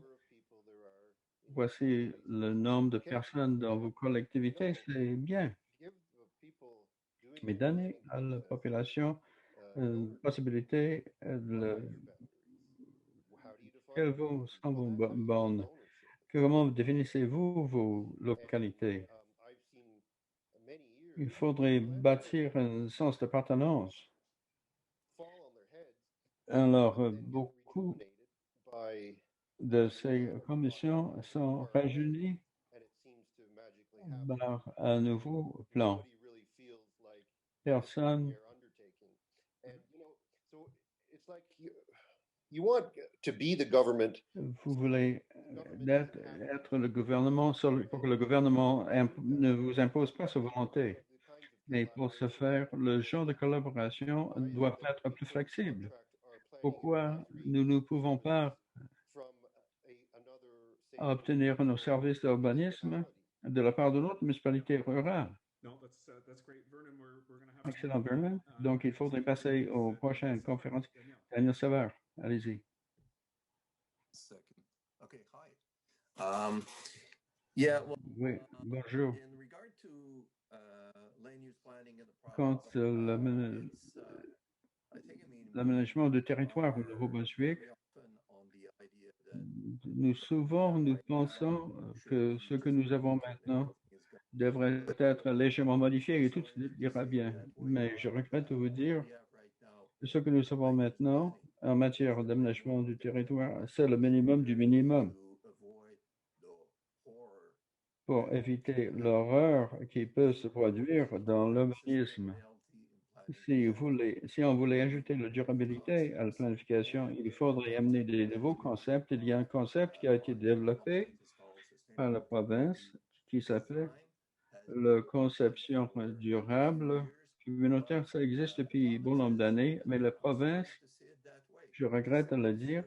voici le nombre de personnes dans vos collectivités, c'est bien. Mais donner à la population une possibilité de quelles sont vos bornes? Comment définissez-vous vos localités? Il faudrait bâtir un sens d'appartenance. Alors, beaucoup de ces commissions sont réunies par un nouveau plan. Personne like you want to be the government. Vous voulez être le gouvernement pour que le gouvernement ne vous impose pas sa volonté. Mais pour ce faire, le genre de collaboration doit être plus flexible. Pourquoi nous ne pouvons pas obtenir nos services d'urbanisme de la part de notre municipalité rurale? Excellent, Vernon. Donc, il faudrait passer aux prochaines conférences. Daniel Savard, allez-y. Okay, hi. Yeah, well, Oui, bonjour. in regard to land use planning in the Quant province, I think, I mean, l'aménagement de territoire au Nouveau-Brunswick, very often on the idea that nous pensons que ce que nous avons maintenant devrait être légèrement modifié et tout ira bien. Mais je regrette de vous dire que ce que nous savons maintenant en matière d'aménagement du territoire, c'est le minimum du minimum pour éviter l'horreur qui peut se produire dans l'urbanisme. Si on voulait ajouter la durabilité à la planification, il faudrait amener des nouveaux concepts. Il y a un concept qui a été développé par la province qui s'appelle la conception durable communautaire. Ça existe depuis bon nombre d'années, mais la province, je regrette de le dire,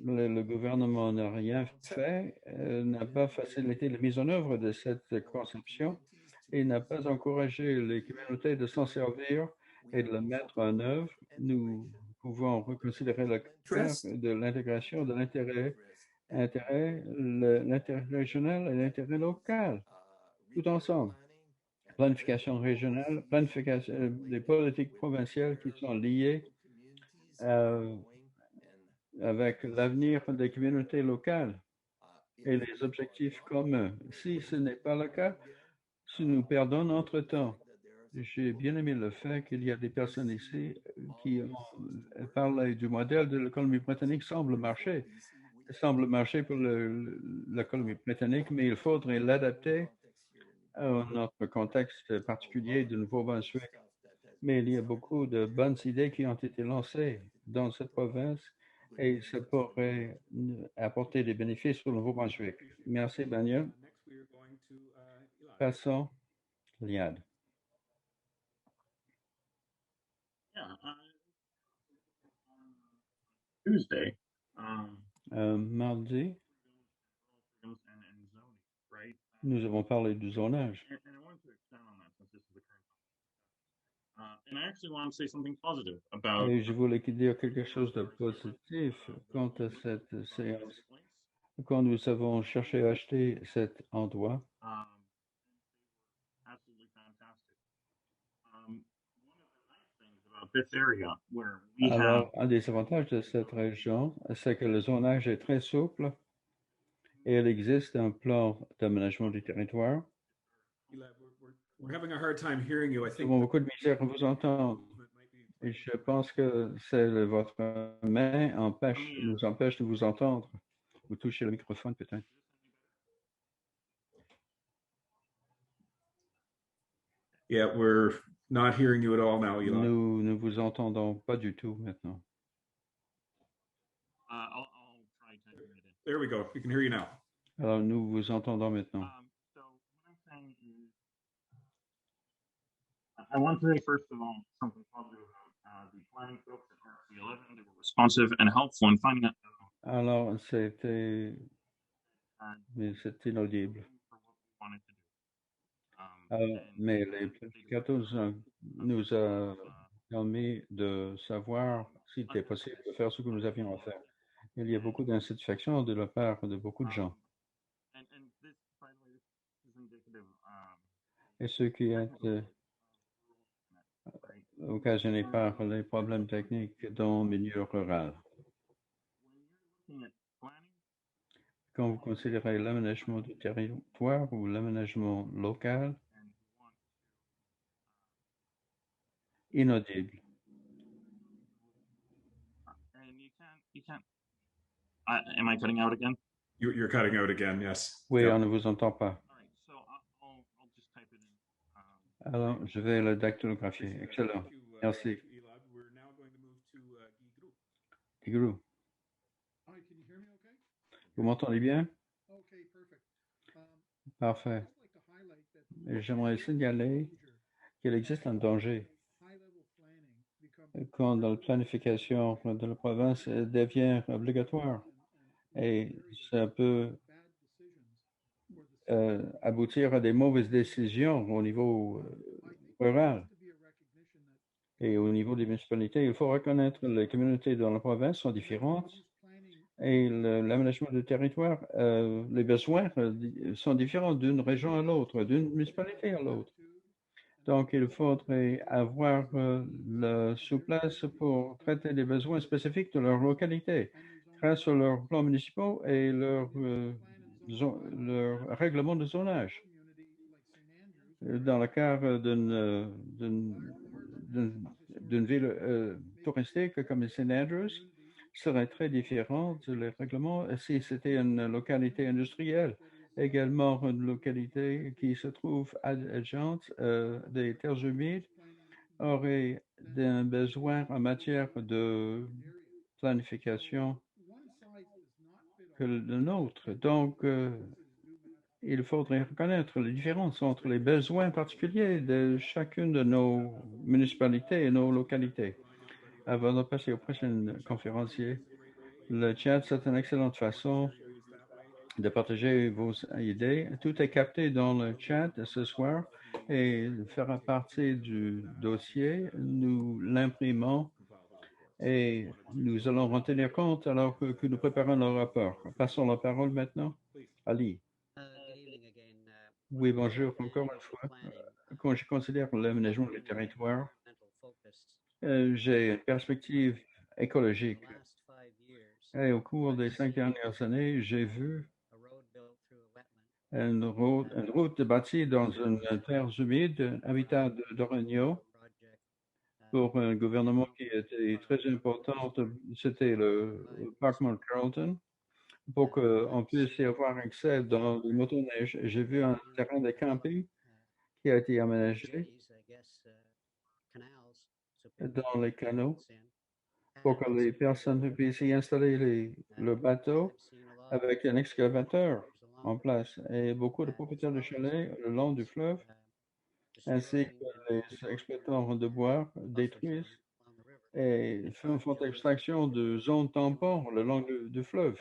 le gouvernement n'a rien fait, n'a pas facilité la mise en œuvre de cette conception et n'a pas encouragé les communautés de s'en servir et de la mettre en œuvre. Nous pouvons reconsidérer le critère de l'intégration de l'intérêt régional et l'intérêt local, tout ensemble. Planification régionale, planification des politiques provinciales qui sont liées avec l'avenir des communautés locales et les objectifs communs. Si ce n'est pas le cas, si nous perdons notre temps. J'ai bien aimé le fait qu'il y a des personnes ici qui parlent du modèle de l'économie britannique semble marcher pour l'économie britannique, mais il faudrait l'adapter à notre contexte particulier de Nouveau-Brunswick. Mais il y a beaucoup de bonnes idées qui ont été lancées dans cette province et ça pourrait apporter des bénéfices pour le Nouveau-Brunswick. Merci, Daniel. Passons, Liad. Yeah, Tuesday. Mardi, And zoning, right? nous avons parlé du zonage. And I wanted to extend on that since this is the current. And I actually want to say something positive about. Et je voulais dire quelque chose de positif quant à cette séance. Quand nous avons cherché à acheter cet endroit, Absolutely fantastic. One of the nice things about this area where we alors, have un des avantages de cette région, c'est que le zonage est très souple et il existe un plan d'aménagement du territoire. We're having a hard time hearing you. I Nous think avons beaucoup de misère à vous entendre. Et je pense que c'est votre main nous empêche de vous entendre. Vous touchez le microphone peut-être. Yeah, we're not hearing you at all now, Elon. Nous ne vous entendons pas du tout maintenant. I'll try typing it in. There we go. We can hear you now. Alors, nous vous entendons maintenant. So what I'm saying is, I want to say first of all something positive about the planning folks at RC11. They were responsive and helpful in finding out. Alors, mais c'est inaudible. For what we wanted to do. Alors, mais les planificateurs nous a permis de savoir s'il était possible de faire ce que nous avions à faire. Il y a beaucoup d'insatisfaction de la part de beaucoup de gens. And this, by the way, this is indicative. Et ce qui est occasionné par les problèmes techniques dans le milieu rural. When you're looking at planning, Quand vous considérez l'aménagement du territoire ou l'aménagement local, and you want inaudible. and you can't. Am I cutting out again? You're cutting out again. Yes. Oui, Yeah. on ne vous entend pas. All right, so I'll just type it in. Alors, je vais le dactylographier. Excellent. Merci. Igloo. Vous m'entendez bien? Parfait. J'aimerais signaler qu'il existe un danger quand la planification de la province devient obligatoire et ça peut aboutir à des mauvaises décisions au niveau rural. Et au niveau des municipalités, il faut reconnaître que les communautés dans la province sont différentes et l'aménagement du territoire, les besoins sont différents d'une région à l'autre, d'une municipalité à l'autre. Donc, il faudrait avoir la souplesse pour traiter les besoins spécifiques de leur localité grâce à leurs plans municipaux et leur règlement de zonage. Dans le cas d'une ville touristique comme St. Andrews, serait très différent les règlements si c'était une localité industrielle. Également, une localité qui se trouve adjacente des terres humides aurait un besoin en matière de planification que le nôtre. Donc, il faudrait reconnaître les différences entre les besoins particuliers de chacune de nos municipalités et nos localités. Avant de passer au prochain conférencier, le chat, c'est une excellente façon de partager vos idées. Tout est capté dans le chat ce soir et fera partie du dossier. Nous l'imprimons et nous allons en tenir compte alors que nous préparons le rapport. Passons la parole maintenant. Ali. Oui, bonjour encore une fois. Quand je considère l'aménagement du territoire, j'ai une perspective écologique. Et au cours des 5 dernières années, j'ai vu une route bâtie dans une terre humide, un habitat d'oregnon, pour un gouvernement qui était très important. C'était le parc Mount Carlton, pour qu'on puisse y avoir accès dans les motoneiges. J'ai vu un terrain de camping qui a été aménagé dans les canaux pour que les personnes puissent y installer le bateau avec un excavateur en place. Et beaucoup de propriétaires de chalets le long du fleuve, ainsi que les exploitants de bois, détruisent et font extraction de zones tampons le long du fleuve.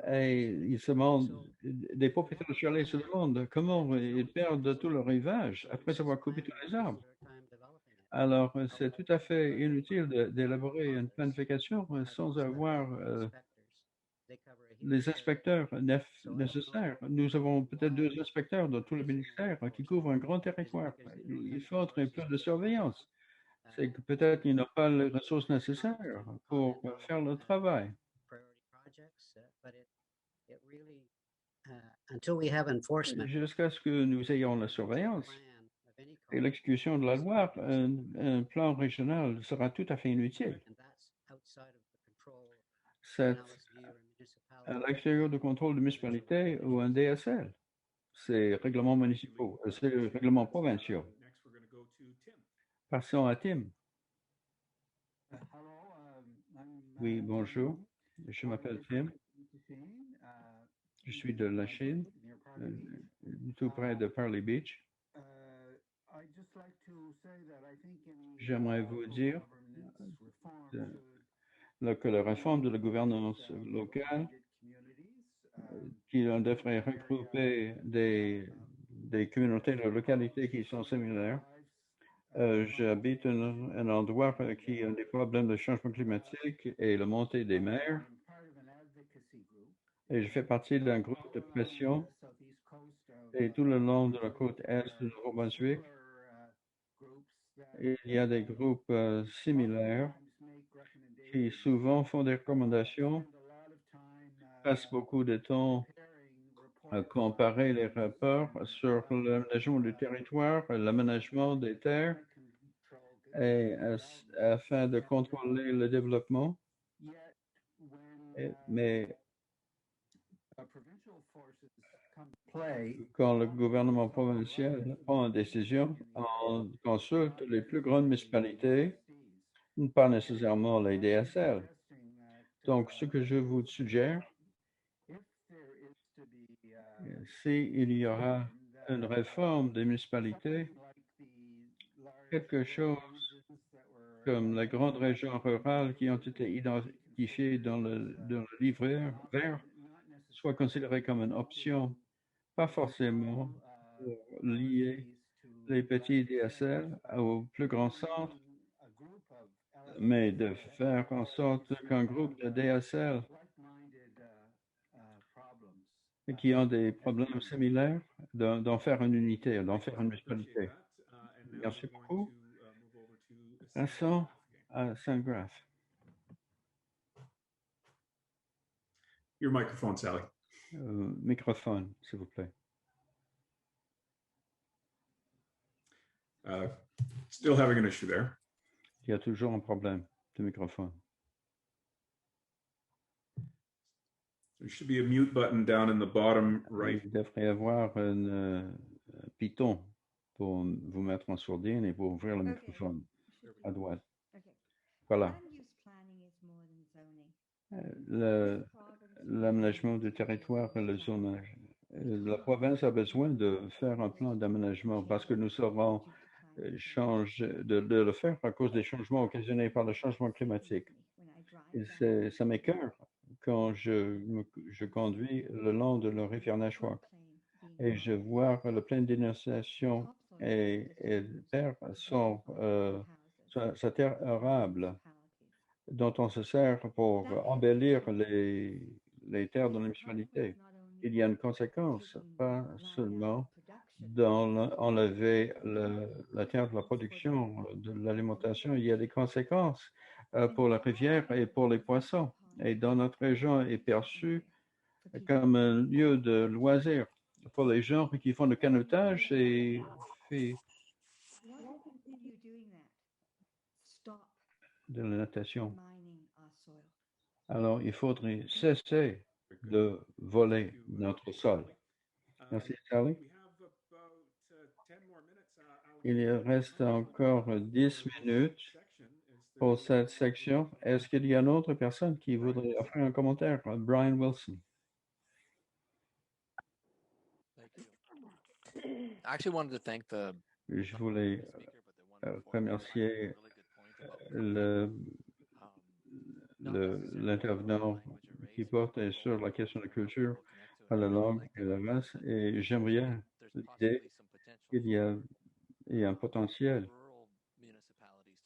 Et ils se demandent, des propriétaires de chalets se demandent comment ils perdent tout le rivage après avoir coupé tous les arbres. Alors, c'est tout à fait inutile d'élaborer une planification sans avoir les inspecteurs nécessaires. Nous avons peut-être 2 inspecteurs dans tout le ministère qui couvrent un grand territoire. Il faudrait plus de surveillance. C'est que peut-être qu'ils n'ont pas les ressources nécessaires pour faire le travail. Jusqu'à ce que nous ayons la surveillance et l'exécution de la loi, un plan régional sera tout à fait inutile. C'est à l'extérieur du contrôle de municipalité ou un DSL. C'est règlements municipaux, c'est règlements provinciaux. Passons à Tim. Oui, bonjour. Je m'appelle Tim. Je suis de la Chine, tout près de Pearly Beach. J'aimerais vous dire que la réforme de la gouvernance locale, qui devrait regrouper des communautés de localités qui sont similaires. J'habite un endroit qui a des problèmes de changement climatique et la montée des mers. Et je fais partie d'un groupe de pression et tout le long de la côte est de Nouveau-Brunswick, il y a des groupes similaires qui souvent font des recommandations, passent beaucoup de temps à comparer les rapports sur l'aménagement du territoire, l'aménagement des terres, et afin de contrôler le développement. Mais quand le gouvernement provincial prend une décision, on consulte les plus grandes municipalités, pas nécessairement les DSL. Donc, ce que je vous suggère, s'il y aura une réforme des municipalités, quelque chose comme les grandes régions rurales qui ont été identifiées dans le livre vert soit considéré comme une option, pas forcément pour lier les petits DSL aux plus grands centres, mais de faire en sorte qu'un groupe de DSL qui ont des problèmes similaires, d'en faire une unité, d'en faire une municipalité. Merci beaucoup. Passons à Saint-Graph. Your microphone, Sally. Microphone, s'il vous plaît. Still having an issue there. Il y a toujours un problème de microphone. There should be a mute button down in the bottom right. Il devrait y avoir un piton pour vous mettre en sourdine et pour ouvrir le microphone à droite. Voilà. L'aménagement du territoire et le zonage. La province a besoin de faire un plan d'aménagement parce que nous serons de le faire à cause des changements occasionnés par le changement climatique. Et ça m'écoeure quand je conduis le long de la rivière Nashwauk et je vois le plein d'inondations et perd sa terre arable dont on se sert pour embellir les terres de la municipalité. Il y a une conséquence, pas seulement d'enlever la terre de la production, de l'alimentation, il y a des conséquences pour la rivière et pour les poissons. Et dans notre région est perçu comme un lieu de loisir pour les gens qui font le canotage et de la natation. Alors, il faudrait cesser de voler notre sol. Merci, Charlie. Il reste encore 10 minutes pour cette section. Est-ce qu'il y a une autre personne qui voudrait offrir un commentaire? Brian Wilson. Je voulais remercier l'intervenant qui porte sur la question de culture à la langue et la race. Et j'aimerais l'idée qu'il y a un potentiel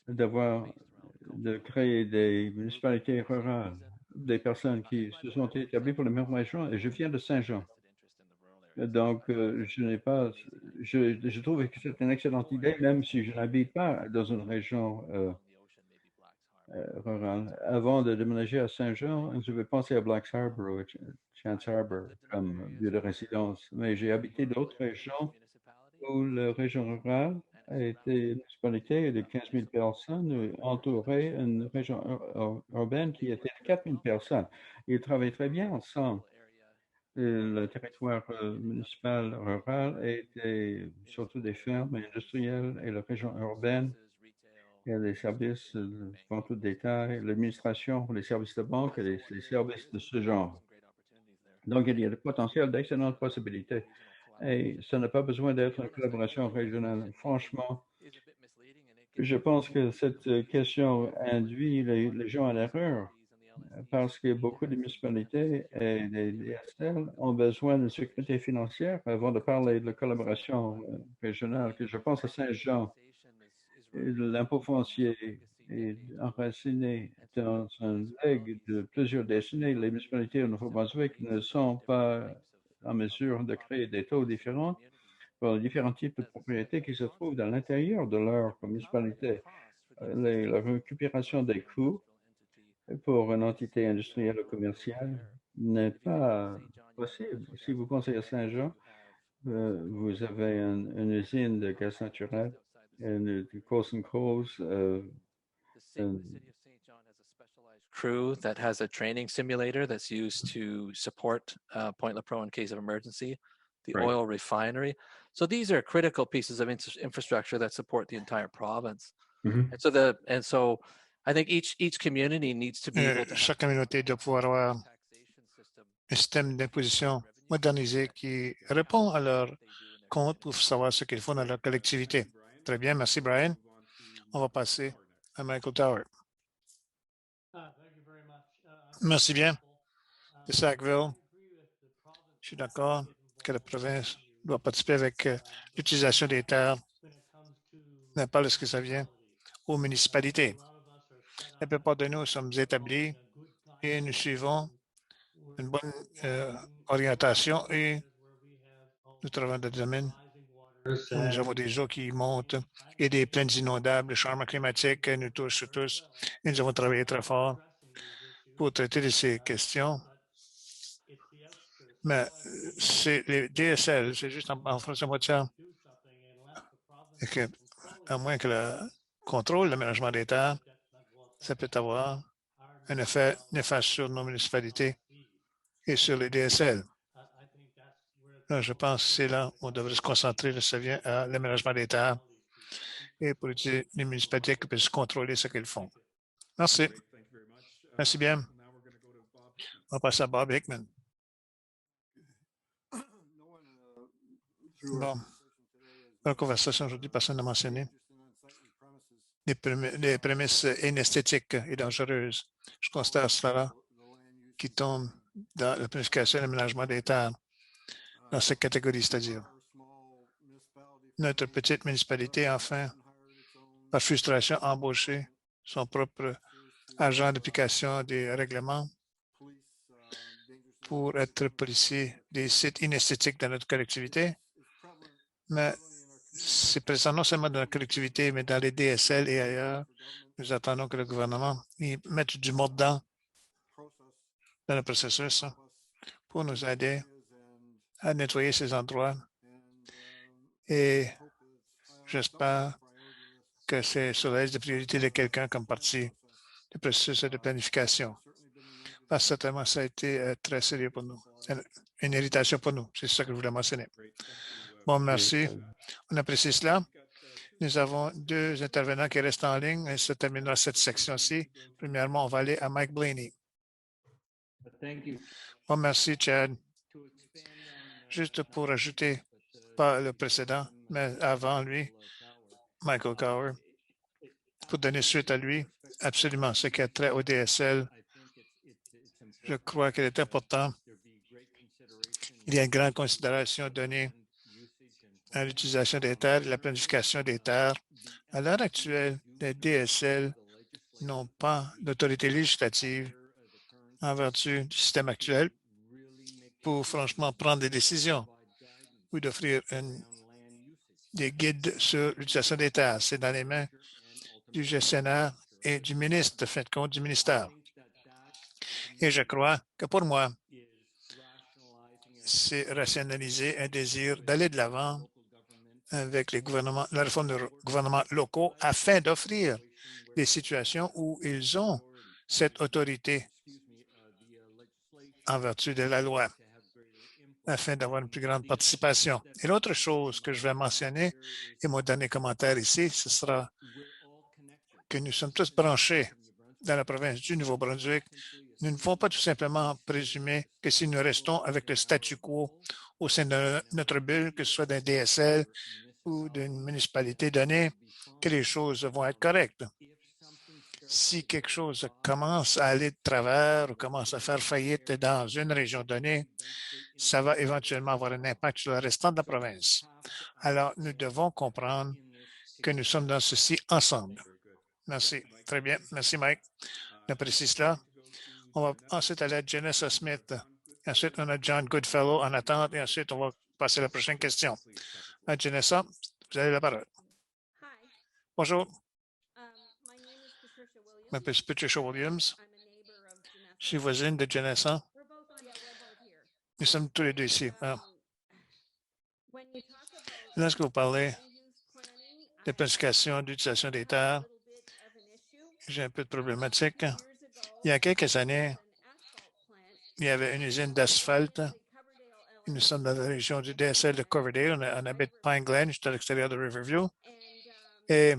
de créer des municipalités rurales, des personnes qui se sont établies pour les mêmes régions. Et je viens de Saint-Jean. Donc, je trouve que c'est une excellente idée, même si je n'habite pas dans une région rurale. Avant de déménager à Saint-Jean, je vais penser à Blacks Harbour ou Chance Harbour comme lieu de résidence. Mais j'ai habité d'autres régions où la région rurale a été une municipalité de 15 000 personnes, entourée une région urbaine qui était de 4 000 personnes. Ils travaillent très bien ensemble. Le territoire municipal rural était surtout des fermes industrielles et la région urbaine et les services de vente de détail, l'administration, les services de banque et les services de ce genre. Donc, il y a le potentiel d'excellentes possibilités. Et ça n'a pas besoin d'être une collaboration régionale. Franchement, je pense que cette question induit les gens à l'erreur parce que beaucoup de municipalités et des DSL ont besoin de sécurité financière avant de parler de la collaboration régionale. Que je pense à Saint-Jean, l'impôt foncier est enraciné dans un legs de plusieurs décennies. Les municipalités au Nouveau-Brunswick ne sont pas en mesure de créer des taux différents pour les différents types de propriétés qui se trouvent dans l'intérieur de leur municipalité. La récupération des coûts pour une entité industrielle ou commerciale n'est pas possible. Si vous pensez à Saint-Jean, vous avez une usine de gaz naturel, de Coles & Coles. Crew that has a training simulator that's used to support Point Lepreau in case of emergency, the Right. oil refinery. So these are critical pieces of infrastructure that support the entire province. Mhm. And so I think each community needs to be able to Chaque communauté doit pouvoir avoir taxation system un système d'imposition modernisé qui répond à leurs comptes pour savoir ce qu'ils font dans leur collectivité. Très bien, merci Brian. On va passer à Michael Tower. Merci bien. De Sackville, je suis d'accord que la province doit participer avec l'utilisation des terres, n'importe ce que ça vient, aux municipalités. La plupart de nous sommes établis et nous suivons une bonne orientation et nous travaillons dans des domaines où nous avons des eaux qui montent et des plaines inondables. Le changement climatique nous touche tous et nous avons travaillé très fort pour traiter de ces questions. Mais c'est les DSL, c'est juste en France moitié. Et que, à moins que le contrôle, l'aménagement des terres, ça peut avoir un effet néfaste sur nos municipalités et sur les DSL. Là, je pense que c'est là où on devrait se concentrer, ça vient à l'aménagement des terres et pour utiliser les municipalités qui puissent contrôler ce qu'elles font. Merci. Merci bien. On va passer à Bob Hickman. Bon. Dans la conversation aujourd'hui, personne n'a mentionné les prémices inesthétiques et dangereuses. Je constate cela qui tombe dans la planification et l'aménagement des terres dans cette catégorie, c'est-à-dire notre petite municipalité, enfin, par frustration, embauché son propre agent d'application des règlements pour être policier des sites inesthétiques dans notre collectivité. Mais c'est présent non seulement dans la collectivité, mais dans les DSL et ailleurs. Nous attendons que le gouvernement y mette du mordant dans le processus pour nous aider à nettoyer ces endroits. Et j'espère que c'est sur la liste de priorité de quelqu'un comme partie du processus de planification. Parce que certainement, ça a été très sérieux pour nous, une irritation pour nous. C'est ça que je voulais mentionner. Bon, merci. On apprécie cela. Nous avons deux intervenants qui restent en ligne et ça terminera cette section-ci. Premièrement, on va aller à Mike Blaney. Bon, merci, Chad. Juste pour ajouter, pas le précédent, mais avant lui, Michael Cower, pour donner suite à lui, absolument, ce qui est trait au DSL, je crois qu'il est important. Il y a une grande considération donnée à l'utilisation des terres et la planification des terres. À l'heure actuelle, les DSL n'ont pas d'autorité législative en vertu du système actuel pour franchement prendre des décisions ou d'offrir des guides sur l'utilisation des terres. C'est dans les mains du gestionnaire et du ministre, de fin de compte, du ministère. Et je crois que pour moi, c'est rationaliser un désir d'aller de l'avant avec les gouvernements, la réforme des gouvernements locaux afin d'offrir des situations où ils ont cette autorité en vertu de la loi afin d'avoir une plus grande participation. Et l'autre chose que je vais mentionner, et mon dernier commentaire ici, ce sera que nous sommes tous branchés dans la province du Nouveau-Brunswick. Nous ne pouvons pas tout simplement présumer que si nous restons avec le statu quo au sein de notre bulle, que ce soit d'un DSL ou d'une municipalité donnée, que les choses vont être correctes. Si quelque chose commence à aller de travers ou commence à faire faillite dans une région donnée, ça va éventuellement avoir un impact sur le restant de la province. Alors, nous devons comprendre que nous sommes dans ceci ensemble. Merci. Très bien. Merci, Mike. J'apprécie cela. On va ensuite aller à Janessa Smith. Ensuite, on a John Goodfellow en attente et ensuite, on va passer à la prochaine question. À Janessa, vous avez la parole. Bonjour. Je m'appelle Patricia Williams. Je suis voisine de Janessa. Nous sommes tous les deux ici. Lorsque vous parlez de planification, d'utilisation des terres, j'ai un peu de problématique. Il y a quelques années, il y avait une usine d'asphalte. Nous sommes dans la région du DSL de Coverdale. On habite Pine Glen, juste à l'extérieur de Riverview. Et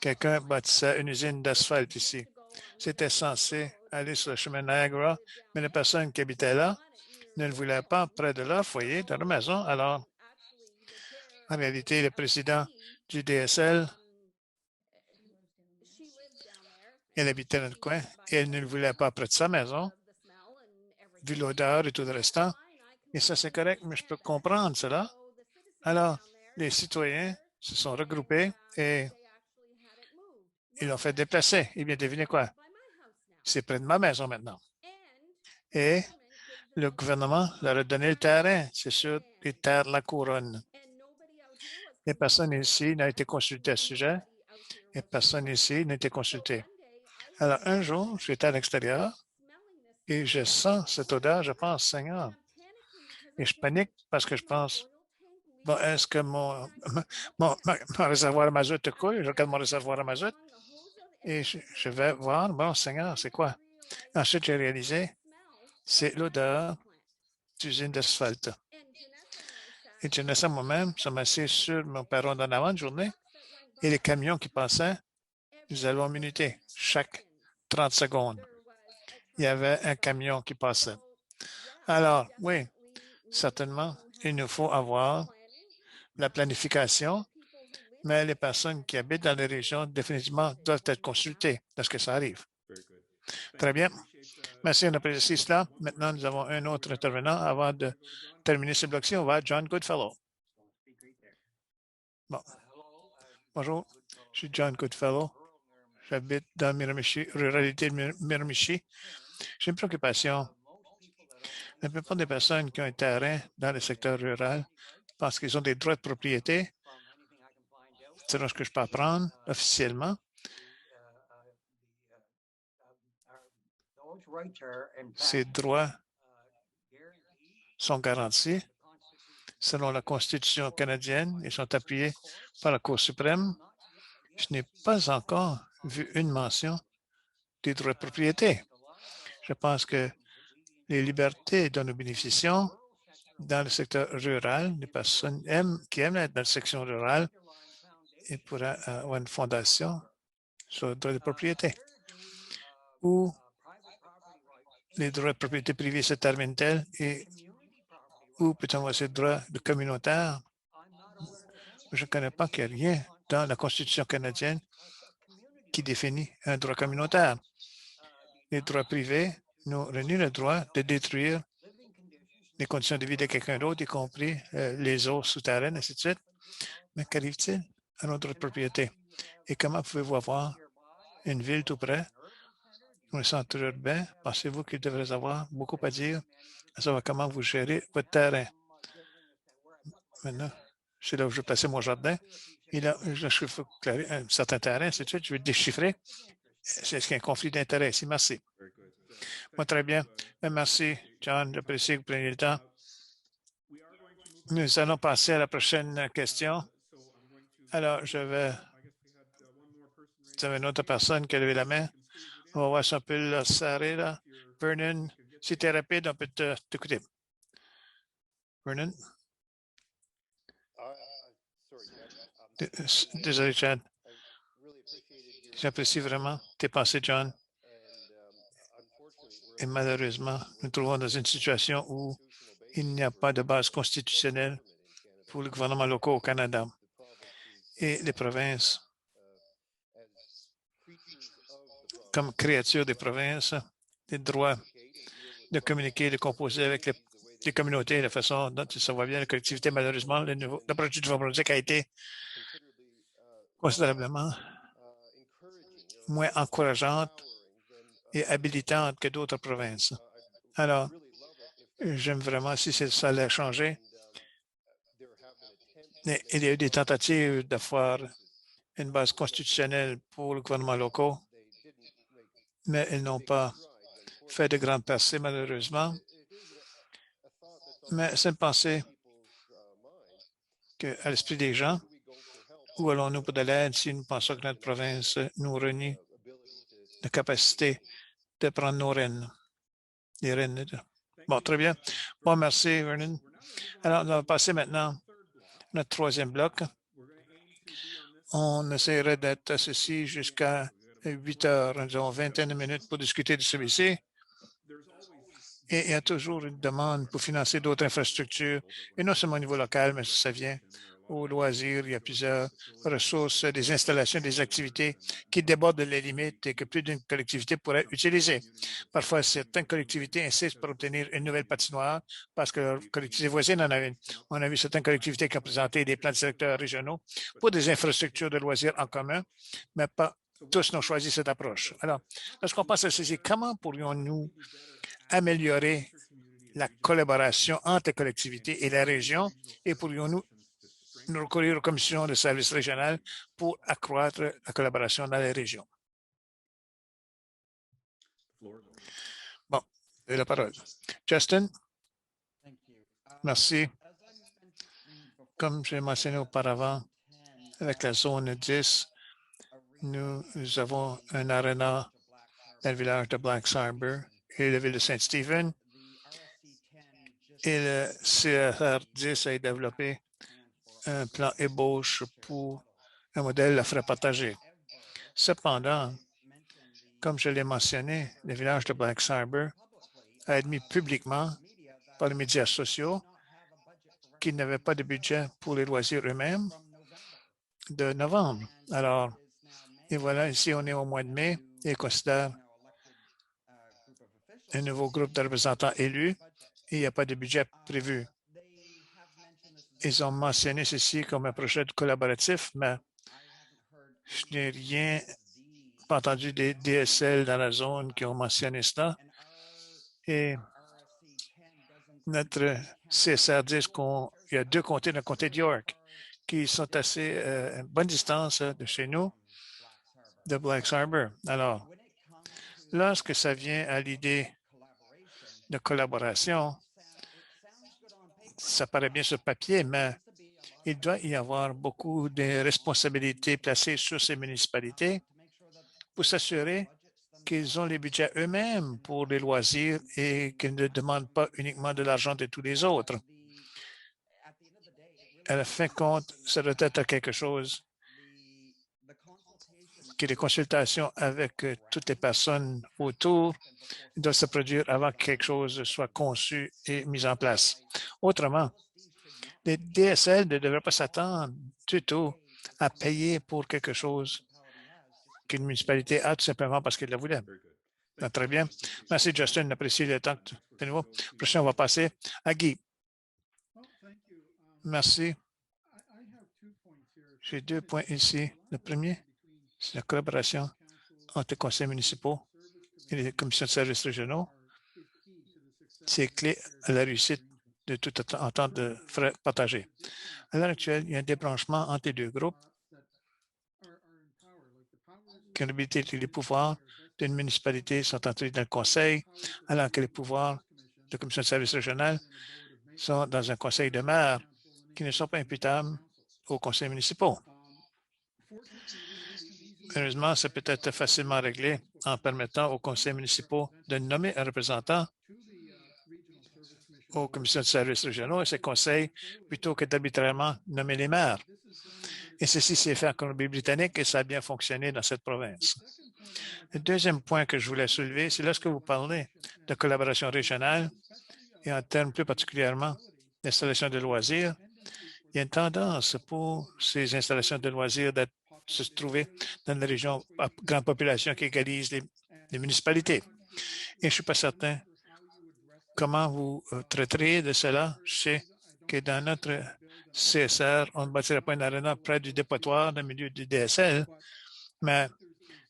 quelqu'un bâtissait une usine d'asphalte ici. C'était censé aller sur le chemin Niagara, mais les personnes qui habitaient là ne le voulaient pas près de leur foyer, de leur maison. Alors, en réalité, le président du DSL, elle habitait dans le coin et elle ne le voulait pas près de sa maison, vu l'odeur et tout le restant. Et ça, c'est correct, mais je peux comprendre cela. Alors, les citoyens se sont regroupés et ils l'ont fait déplacer. Eh bien, devinez quoi? C'est près de ma maison maintenant. Et le gouvernement leur a donné le terrain. C'est sur les terres de la couronne. Et personne ici n'a été consulté à ce sujet. Et personne ici n'a été consulté. Alors, un jour, j'étais à l'extérieur et je sens cette odeur. Je pense, Seigneur. Et je panique parce que je pense, bon, est-ce que mon réservoir à mazout coule? Je regarde mon réservoir à mazout et je vais voir, bon, Seigneur, c'est quoi? Ensuite, j'ai réalisé, c'est l'odeur d'usine d'asphalte. Et je laissais moi-même, je m'assieds sur mon perron d'en avant de journée et les camions qui passaient, nous allons minuter chaque 30 secondes. Il y avait un camion qui passait. Alors, oui, certainement, il nous faut avoir la planification, mais les personnes qui habitent dans les régions définitivement doivent être consultées lorsque ça arrive. Très bien. Merci, on apprécie cela. Maintenant, nous avons un autre intervenant. Avant de terminer ce bloc-ci, on va à John Goodfellow. Bon. Bonjour, je suis John Goodfellow. J'habite dans Miramichi, ruralité de Miramichi. J'ai une préoccupation. La plupart des personnes qui ont un terrain dans le secteur rural pensent qu'ils ont des droits de propriété, selon ce que je peux apprendre officiellement. Ces droits sont garantis selon la Constitution canadienne et sont appuyés par la Cour suprême. Je n'ai pas encore vu une mention des droits de propriété. Je pense que les libertés dont nous bénéficions dans le secteur rural, les personnes qui aiment être dans la section rurale, et pourraient avoir une fondation sur le droit de propriété. Où les droits de propriété privée se terminent-ils et où peut-on avoir ces droits de communautaire? Je ne connais pas qu'il y ait rien dans la Constitution canadienne qui définit un droit communautaire. Les droits privés nous renient le droit de détruire les conditions de vie de quelqu'un d'autre, y compris les eaux souterraines, ainsi de suite. Mais qu'arrive-t-il à nos droits de propriété? Et comment pouvez-vous avoir une ville tout près, un centre urbain? Pensez-vous qu'il devrait avoir beaucoup à dire à savoir comment vous gérez votre terrain? Maintenant, c'est là où je vais placer mon jardin. Et là, je veux clarifier un certain terrain, ainsi de suite. Je vais déchiffrer. Est-ce qu'il y a un conflit d'intérêt ici? Merci. Moi, très bien. Merci, John. J'apprécie que vous preniez le temps. Nous allons passer à la prochaine question. Alors, vous avez une autre personne qui a levé la main. On va voir si on peut le serrer là. Vernon, si tu es rapide, on peut t'écouter. Vernon? Désolé, Chad. J'apprécie vraiment tes pensées, John. Et malheureusement, nous nous trouvons dans une situation où il n'y a pas de base constitutionnelle pour le gouvernement local au Canada. Et les provinces, comme créatures des provinces, les droits de communiquer, de composer avec les communautés, la façon dont ça va bien, la collectivité, malheureusement, l'approche du Nouveau-Brunswick a été considérablement moins encourageante et habilitante que d'autres provinces. Alors, j'aime vraiment si ça allait changer. Il y a eu des tentatives d'avoir une base constitutionnelle pour le gouvernement local, mais ils n'ont pas fait de grandes percées, malheureusement. Mais c'est une pensée à l'esprit des gens. Où allons-nous pour de l'aide si nous pensons que notre province nous renie la capacité de prendre nos rênes? Les rênes. Bon, très bien. Bon, merci, Vernon. Alors, on va passer maintenant à notre troisième bloc. On essaierait d'être ceci jusqu'à 8 heures. Nous avons 21 minutes pour discuter de celui-ci. Et il y a toujours une demande pour financer d'autres infrastructures, et non seulement au niveau local, mais ça vient au loisir. Il y a plusieurs ressources, des installations, des activités qui débordent les limites et que plus d'une collectivité pourrait utiliser. Parfois, certaines collectivités insistent pour obtenir une nouvelle patinoire parce que leur collectivité voisine en a une. On a vu certaines collectivités qui ont présenté des plans directeurs régionaux pour des infrastructures de loisirs en commun, mais pas tous n'ont choisi cette approche. Alors, lorsqu'on pense à ceci, comment pourrions-nous améliorer la collaboration entre les collectivités et la région et pourrions-nous nous recourir aux commissions de services régionaux pour accroître la collaboration dans les régions? Bon, vous avez la parole. Justin? Merci. Comme j'ai mentionné auparavant, avec la zone 10, nous avons un aréna dans le village de Black Harbor et la ville de Saint-Stephen. Et le CRR 10 a développé un plan ébauche pour un modèle à frais partagés. Cependant, comme je l'ai mentionné, le village de Black Harbor a admis publiquement par les médias sociaux qu'il n'avait pas de budget pour les loisirs eux-mêmes de novembre. Alors, et voilà, ici, on est au mois de mai et considère un nouveau groupe de représentants élus et il n'y a pas de budget prévu. Ils ont mentionné ceci comme un projet collaboratif, mais je n'ai rien pas entendu des DSL dans la zone qui ont mentionné cela. Et notre CSR dit qu'il y a 2 comtés dans le comté de York qui sont assez à bonne distance de chez nous, de Black Harbor. Alors, lorsque ça vient à l'idée de collaboration, ça paraît bien sur papier, mais il doit y avoir beaucoup de responsabilités placées sur ces municipalités pour s'assurer qu'ils ont les budgets eux-mêmes pour les loisirs et qu'ils ne demandent pas uniquement de l'argent de tous les autres. À la fin de compte, ça doit être quelque chose que les consultations avec toutes les personnes autour doivent se produire avant que quelque chose soit conçu et mis en place. Autrement, les DSL ne devraient pas s'attendre du tout à payer pour quelque chose qu'une municipalité a tout simplement parce qu'elle la voulait. Très bien. Merci, Justin. J'apprécie le temps de nouveau. Prochain, on va passer à Guy. Merci. J'ai 2 points ici. Le premier, c'est la collaboration entre les conseils municipaux et les commissions de services régionaux. C'est clé à la réussite de toute entente de frais partagés. À l'heure actuelle, il y a un débranchement entre les 2 groupes qui ont l'habilité et les pouvoirs d'une municipalité sont entrés dans le conseil, alors que les pouvoirs de la commission de services régionaux sont dans un conseil de maire qui ne sont pas imputables aux conseils municipaux. Heureusement, ça peut être facilement réglé en permettant aux conseils municipaux de nommer un représentant aux commissions de services régionaux et ces conseils plutôt que d'arbitrairement nommer les maires. Et ceci s'est fait en Colombie-Britannique et ça a bien fonctionné dans cette province. Le deuxième point que je voulais soulever, c'est lorsque vous parlez de collaboration régionale et en termes plus particulièrement d'installation de loisirs, il y a une tendance pour ces installations de loisirs de se trouver dans des régions à grande population qui égalisent les municipalités. Et je ne suis pas certain comment vous traiterez de cela. Je sais que dans notre CSR, on ne bâtirait pas une aréna près du dépotoir dans le milieu du DSL, mais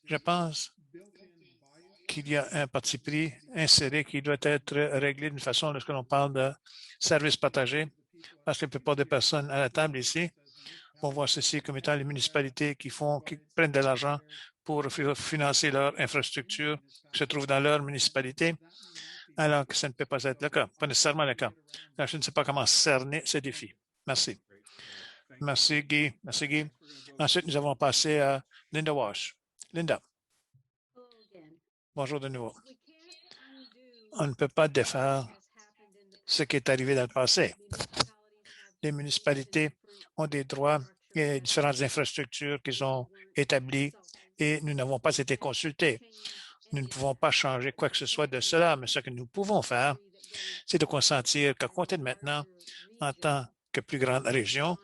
je pense qu'il y a un parti pris inséré qui doit être réglé d'une façon lorsque l'on parle de services partagés, parce que la plupart des personnes à la table ici vont voir ceci comme étant les municipalités qui prennent de l'argent pour financer leur infrastructure qui se trouve dans leur municipalité, alors que ça ne peut pas être le cas, pas nécessairement le cas. Alors, je ne sais pas comment cerner ce défi. Merci. Merci, Guy. Merci, Guy. Ensuite, nous avons passé à Linda Walsh. Linda. Bonjour de nouveau. On ne peut pas défaire ce qui est arrivé dans le passé. Les municipalités ont des droits différentes infrastructures qu'ils ont établies et nous n'avons pas été consultés. Nous ne pouvons pas changer quoi que ce soit de cela, mais ce que nous pouvons faire, c'est de consentir qu'à compter de maintenant, en tant que plus grande région,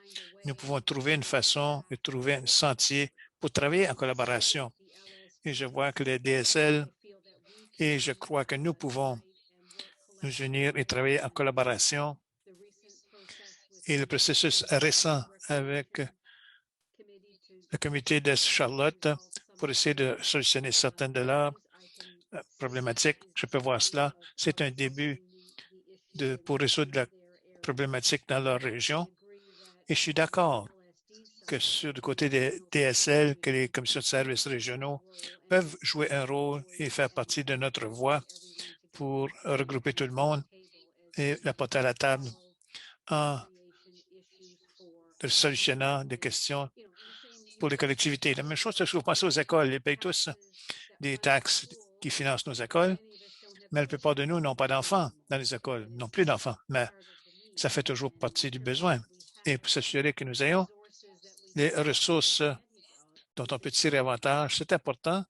nous pouvons trouver une façon de trouver un sentier pour travailler en collaboration. Et je vois que les DSL, et je crois que nous pouvons nous unir et travailler en collaboration. Et le processus récent avec le comité de Charlotte pour essayer de solutionner certaines de leurs problématiques. Je peux voir cela. C'est un début pour résoudre la problématique dans leur région. Et je suis d'accord que sur le côté des DSL, que les commissions de services régionaux peuvent jouer un rôle et faire partie de notre voix pour regrouper tout le monde et la porter à la table en solutionnant des questions pour les collectivités. La même chose, c'est que vous pensez aux écoles. Ils payent tous des taxes qui financent nos écoles, mais la plupart de nous n'ont pas d'enfants dans les écoles, non plus d'enfants, mais ça fait toujours partie du besoin. Et pour s'assurer que nous ayons les ressources dont on peut tirer avantage, c'est important,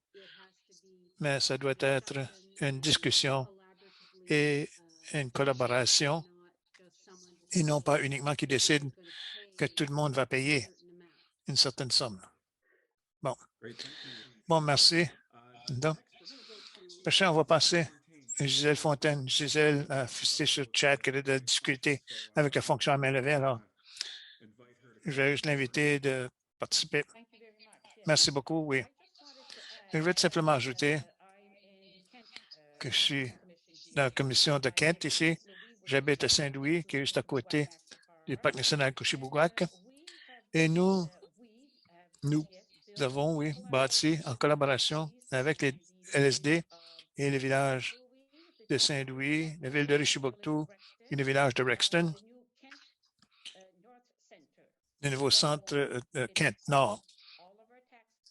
mais ça doit être une discussion et une collaboration et non pas uniquement qui décide que tout le monde va payer une certaine somme. Bon, merci. Donc, prochain, on va passer à Gisèle Fontaine. Gisèle a fait sur le chat qu'elle a de discuter avec la fonction à main levée. Alors, je vais juste l'inviter de participer. Merci beaucoup, oui. Je vais simplement ajouter que je suis dans la commission de Kent ici. J'habite à Saint-Louis, qui est juste à côté du Parc national Couchibougouac. Et nous avons, oui, bâti en collaboration avec les LSD et les villages de Saint-Louis, la ville de Richibouctou et le village de Rexton, le nouveau centre Kent Nord.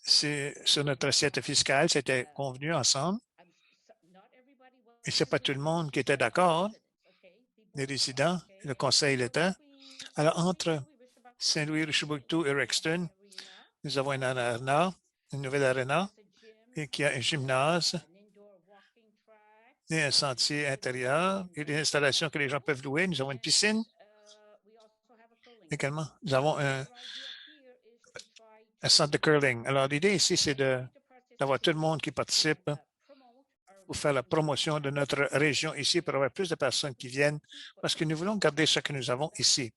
C'est sur notre assiette fiscale, c'était convenu ensemble. Et ce n'est pas tout le monde qui était d'accord, les résidents, le conseil l'était. Alors, entre Saint-Louis, Richibouctou et Rexton, nous avons une nouvelle arena, et qui a un gymnase, et un sentier intérieur, et des installations que les gens peuvent louer. Nous avons une piscine. Également, nous avons un centre de curling. Alors, l'idée ici, c'est d'avoir tout le monde qui participe pour faire la promotion de notre région ici, pour avoir plus de personnes qui viennent, parce que nous voulons garder ce que nous avons ici.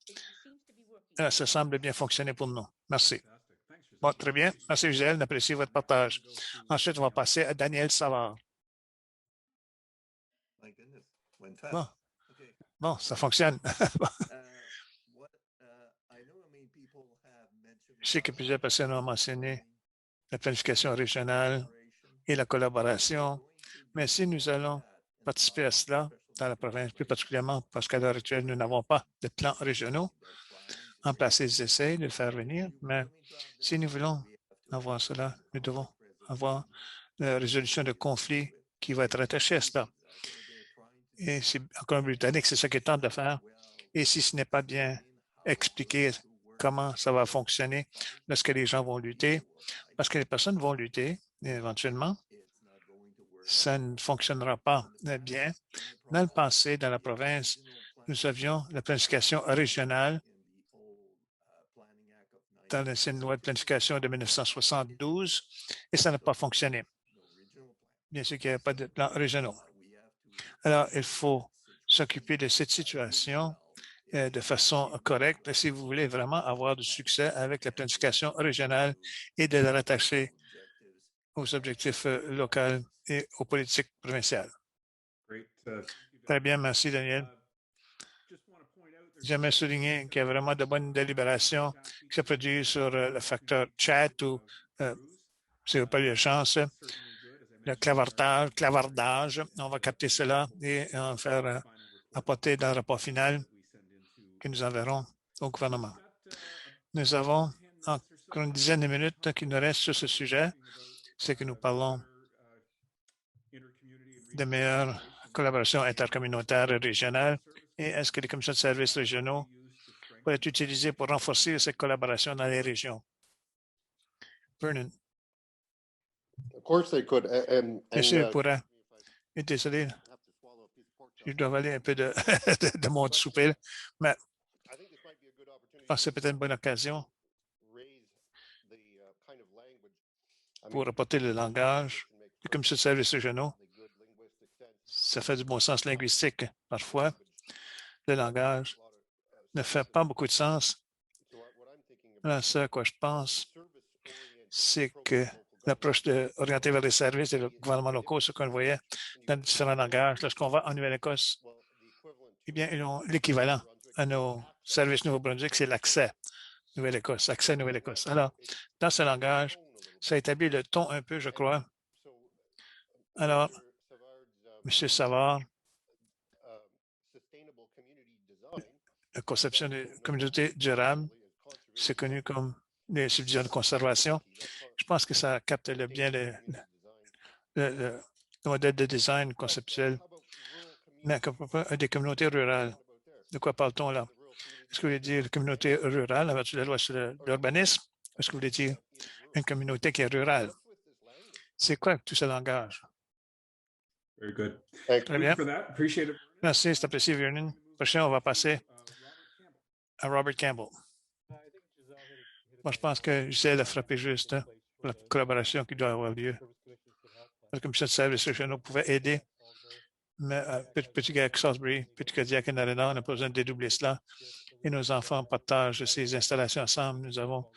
Alors, ça semble bien fonctionner pour nous. Merci. Bon, très bien. Merci, Gisèle. J'apprécie votre partage. Ensuite, on va passer à Daniel Savard. Bon, ça fonctionne. Je sais que plusieurs personnes ont mentionné la planification régionale et la collaboration, mais si nous allons participer à cela dans la province, plus particulièrement parce qu'à l'heure actuelle, nous n'avons pas de plans régionaux en place, ils essayent de le faire venir, mais si nous voulons avoir cela, nous devons avoir la résolution de conflits qui va être attachée à cela. Et c'est encore un britannique, c'est ce qu'ils tentent de faire. Et si ce n'est pas bien expliqué comment ça va fonctionner lorsque les gens vont lutter, parce que les personnes vont lutter éventuellement, ça ne fonctionnera pas bien. Dans le passé, dans la province, nous avions la planification régionale dans l'ancienne loi de planification de 1972 et ça n'a pas fonctionné. Bien sûr qu'il n'y avait pas de plan régional. Alors, il faut s'occuper de cette situation de façon correcte si vous voulez vraiment avoir du succès avec la planification régionale et de la rattacher aux objectifs locaux et aux politiques provinciales. Très bien, merci Daniel. J'aimerais souligner qu'il y a vraiment de bonnes délibérations qui se produisent sur le facteur chat ou, si vous n'avez pas eu la chance, le clavardage. On va capter cela et en faire apporter dans le rapport final que nous enverrons au gouvernement. Nous avons encore une dizaine de minutes qui nous restent sur ce sujet. C'est que nous parlons de meilleure collaboration intercommunautaire et régionale. Et est-ce que les commissions de services régionaux pourrait être utilisé pour renforcer cette collaboration dans les régions. Vernon. Of course they could. Bien sûr, il pourrait. Et désolé, je dois avaler un peu de, de mon souper, mais je pense que c'est peut-être une bonne occasion pour apporter le langage. Comme ce service régionaux, ça fait du bon sens linguistique. Parfois, le langage ne fait pas beaucoup de sens. Là, ce à quoi je pense, c'est que l'approche orientée vers les services et le gouvernement local, ce qu'on voyait dans différents langages, lorsqu'on va en Nouvelle-Écosse, eh bien, ils ont l'équivalent à nos services Nouveau-Brunswick, c'est l'accès Nouvelle-Écosse, accès Nouvelle-Écosse. Alors, dans ce langage, ça établit le ton un peu, je crois. Alors, M. Savard, la conception de communauté durable, c'est connu comme les subdivisions de conservation. Je pense que ça capte bien le modèle de design conceptuel. Mais des communautés rurales, de quoi parle-t-on là? Est-ce que vous voulez dire communauté rurale avec la loi sur l'urbanisme? Est-ce que vous voulez dire une communauté qui est rurale? C'est quoi tout ce langage? Very good. Très bien. For that. Appreciate it. Merci, c'est apprécié, Vernon. Prochain, on va passer à Robert Campbell. Moi, je pense que Gisèle a frappé juste pour la collaboration qui doit avoir lieu. La commission de services régionaux pouvait aider, mais Petit Gars Salisbury, Petit Cadillac et Narena, on n'a pas besoin de dédoubler cela. Et nos enfants partagent ces installations ensemble. Nous avons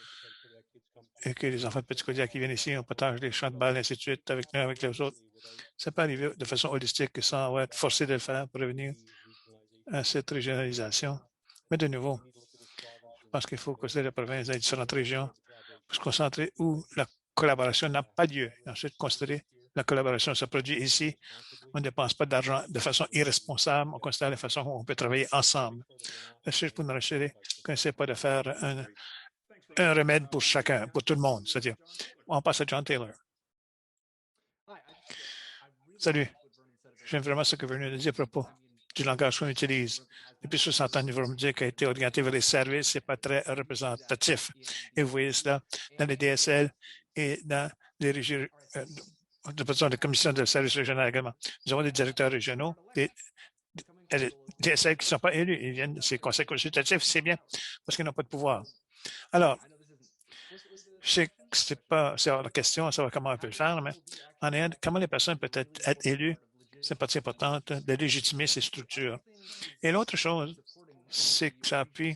et que les enfants de Petit Cadillac qui viennent ici, on partage les champs de balles, ainsi de suite, avec nous, avec les autres. Ça peut arriver de façon holistique sans être forcé de le faire pour revenir à cette régionalisation. Mais de nouveau, je pense qu'il faut considérer la province dans les différentes régions pour se concentrer où la collaboration n'a pas lieu. Et ensuite, considérer la collaboration se produit ici. On ne dépense pas d'argent de façon irresponsable. On considère la façon où on peut travailler ensemble. Je pour nous rassurer qu'on n'essaie pas de faire un remède pour chacun, pour tout le monde. C'est-à-dire, on passe à John Taylor. Salut. J'aime vraiment ce que Vernon a dit à propos du langage qu'on utilise. Depuis 60 ans, le Nouveau-Brunswick a été orienté vers les services. Ce n'est pas très représentatif. Et vous voyez cela dans les DSL et dans les régions, de commissions de services régionaux également. Nous avons des directeurs régionaux, des DSL qui ne sont pas élus. Ils viennent de ces conseils consultatifs, c'est bien, parce qu'ils n'ont pas de pouvoir. Alors, je sais que c'est hors de question de savoir comment on peut le faire, mais en Inde, comment les personnes peuvent être élues, c'est une partie importante de légitimer ces structures. Et l'autre chose, c'est que ça appuie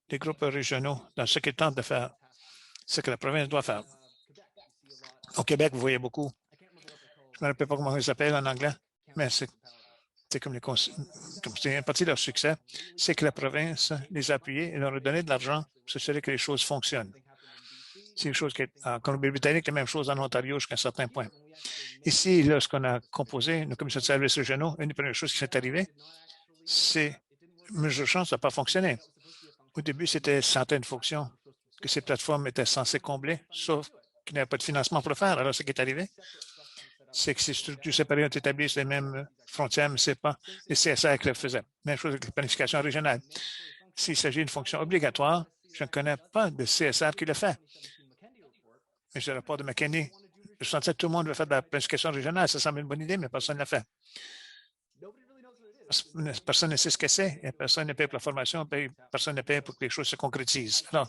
les groupes régionaux dans ce qu'ils tentent de faire, ce que la province doit faire. Au Québec, vous voyez beaucoup. Je ne me rappelle pas comment ils s'appellent en anglais, mais c'est comme c'est une partie de leur succès, c'est que la province les a appuyés et leur a donné de l'argent pour s'assurer que les choses fonctionnent. C'est une chose qui est en Colombie-Britannique, la même chose en Ontario jusqu'à un certain point. Ici, lorsqu'on a composé une commission de services régionaux, une des premières choses qui s'est arrivée, c'est mesure de chance n'a pas fonctionné. Au début, c'était centaines de fonctions que ces plateformes étaient censées combler, sauf qu'il n'y avait pas de financement pour le faire. Alors, ce qui est arrivé, c'est que ces structures séparées ont établi sur les mêmes frontières, mais ce n'est pas les CSR qui le faisaient. Même chose avec la planification régionale. S'il s'agit d'une fonction obligatoire, je ne connais pas de CSR qui le fait. Mais je le rapport de McKinney, je sentais que tout le monde veut faire de la planification régionale. Ça semble une bonne idée, mais personne ne l'a fait. Personne ne sait ce que c'est. Personne ne paye pour la formation, personne ne paye pour que les choses se concrétisent. Alors,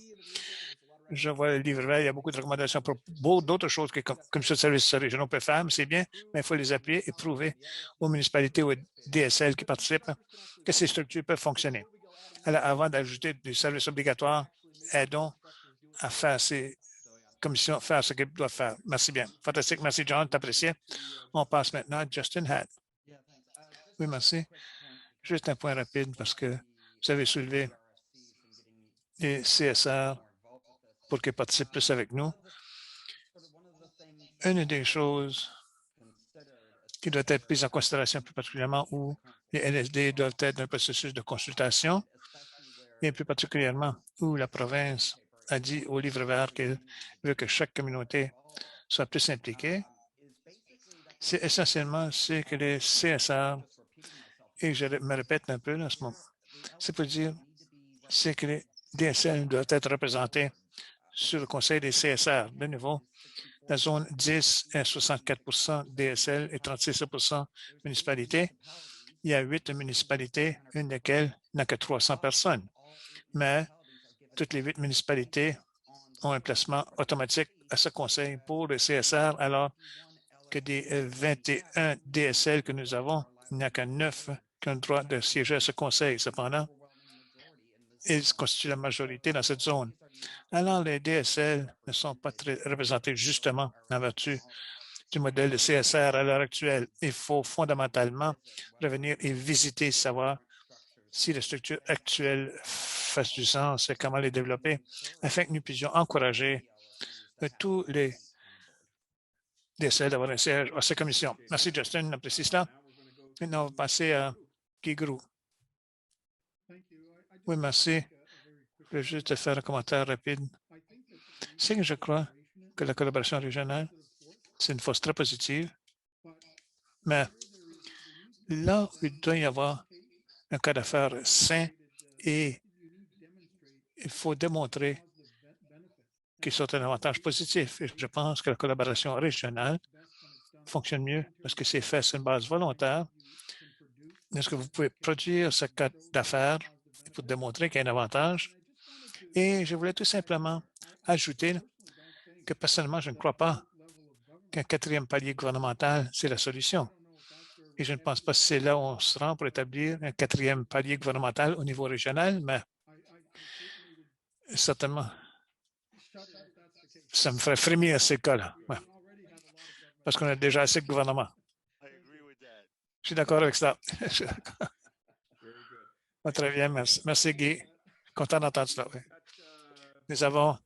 je vois le livre vert, il y a beaucoup de recommandations pour d'autres choses que comme ce service régional peut faire, mais c'est bien, mais il faut les appuyer et prouver aux municipalités ou aux DSL qui participent que ces structures peuvent fonctionner. Alors, avant d'ajouter des services obligatoires, aidons à faire ces commissions, faire ce qu'elles doivent faire. Merci bien. Fantastique. Merci, John. T'apprécies. On passe maintenant à Justin Hatt. Oui, merci. Juste un point rapide parce que vous avez soulevé les CSR pour qu'ils participent plus avec nous. Une des choses qui doit être prise en considération plus particulièrement où les LSD doivent être dans le processus de consultation et plus particulièrement où la province a dit au livre vert qu'elle veut que chaque communauté soit plus impliquée, c'est essentiellement que les CSR, et je me répète un peu là, en ce moment, c'est pour dire c'est que les DSL doivent être représentés sur le conseil des CSR. De nouveau, la zone 10 est 64 DSL et 36 municipalités. Il y a 8 municipalités, une desquelles n'a que 300 personnes. Mais toutes les 8 municipalités ont un placement automatique à ce conseil pour le CSR, alors que des 21 DSL que nous avons, il n'y a que 9 qui ont le droit de siéger à ce conseil. Cependant, ils constituent la majorité dans cette zone. Alors, les DSL ne sont pas très représentés justement en vertu du modèle de CSR à l'heure actuelle. Il faut fondamentalement revenir et visiter, savoir si la structure actuelle fasse du sens et comment les développer afin que nous puissions encourager tous les DSL d'avoir un siège à cette commission. Merci, Justin. On apprécie cela. Maintenant, on va passer à Guy Groux. Oui, merci. Je vais juste faire un commentaire rapide. C'est que je crois que la collaboration régionale, c'est une force très positive, mais là où il doit y avoir un cas d'affaires sain et il faut démontrer qu'ils sont un avantage positif. Et je pense que la collaboration régionale fonctionne mieux parce que c'est fait sur une base volontaire. Est-ce que vous pouvez produire ce cas d'affaires pour démontrer qu'il y a un avantage? Et je voulais tout simplement ajouter que personnellement, je ne crois pas qu'un quatrième palier gouvernemental, c'est la solution. Et je ne pense pas que c'est là où on se rend pour établir un quatrième palier gouvernemental au niveau régional, mais certainement, ça me ferait frémir ces cas-là. Ouais. Parce qu'on a déjà assez de gouvernement. Je suis d'accord avec ça. Très bien, merci. Merci, Guy. Content d'entendre cela. Oui. Nous avons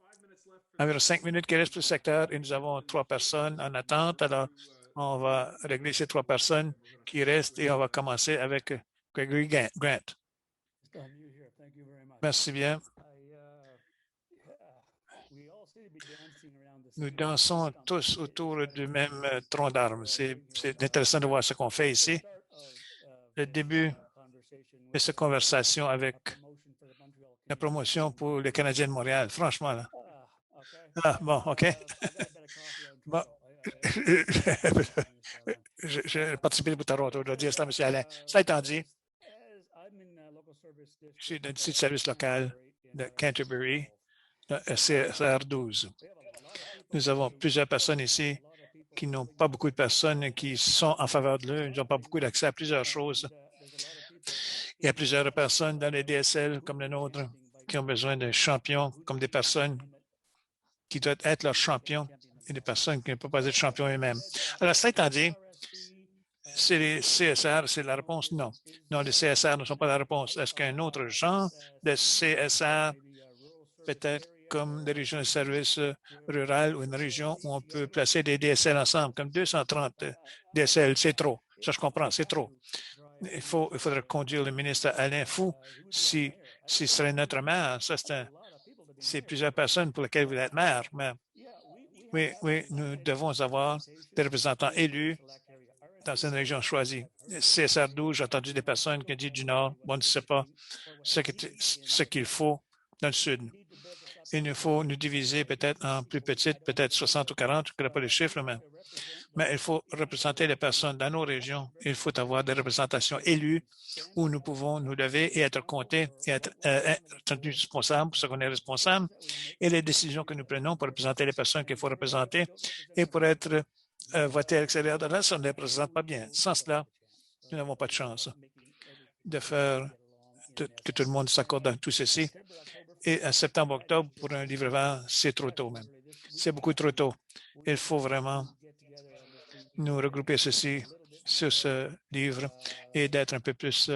environ 5 minutes qui restent pour le secteur et nous avons 3 personnes en attente. Alors, on va régler ces 3 personnes qui restent et on va commencer avec Gregory Grant. Merci bien. Nous dansons tous autour du même tronc d'arbre. C'est intéressant de voir ce qu'on fait ici. Le début de cette conversation avec la promotion pour les Canadiens de Montréal. Franchement, là. Ah, bon, OK. Bon. Je participe pour Toronto, je dois dire cela, M. Alain. Cela étant dit, je suis dans le site de service local de Canterbury, le CSR 12. Nous avons plusieurs personnes ici qui n'ont pas beaucoup de personnes qui sont en faveur de l'eux. Ils n'ont pas beaucoup d'accès à plusieurs choses. Il y a plusieurs personnes dans les DSL comme le nôtre qui ont besoin de champions, comme des personnes qui doivent être leurs champions et des personnes qui ne peuvent pas être champions eux-mêmes. Alors, ça étant dit, c'est les CSR, c'est la réponse? Non. Non, les CSR ne sont pas la réponse. Est-ce qu'un autre genre de CSR, peut-être comme des régions de services rurales ou une région où on peut placer des DSL ensemble, comme 230 DSL, c'est trop. Ça, je comprends, c'est trop. Il faudrait conduire le ministre Alain Fou si ce serait notre maire. Ça, c'est plusieurs personnes pour lesquelles vous êtes maire. Mais oui, nous devons avoir des représentants élus dans une région choisie. CSR 12, j'ai entendu des personnes qui ont dit du Nord, on ne sait pas ce qu'il faut dans le Sud. Il nous faut nous diviser peut-être en plus petites, peut-être 60 ou 40, je ne connais pas les chiffres, mais il faut représenter les personnes dans nos régions. Il faut avoir des représentations élues où nous pouvons nous lever et être comptés et être tenus responsables pour ce qu'on est responsable et les décisions que nous prenons pour représenter les personnes qu'il faut représenter et pour être votés à l'extérieur de là, ça ne les représente pas bien. Sans cela, nous n'avons pas de chance de faire que tout le monde s'accorde dans tout ceci. Et en septembre-octobre, pour un livre vert, c'est trop tôt même. C'est beaucoup trop tôt. Il faut vraiment nous regrouper ceci sur ce livre et d'être un peu plus,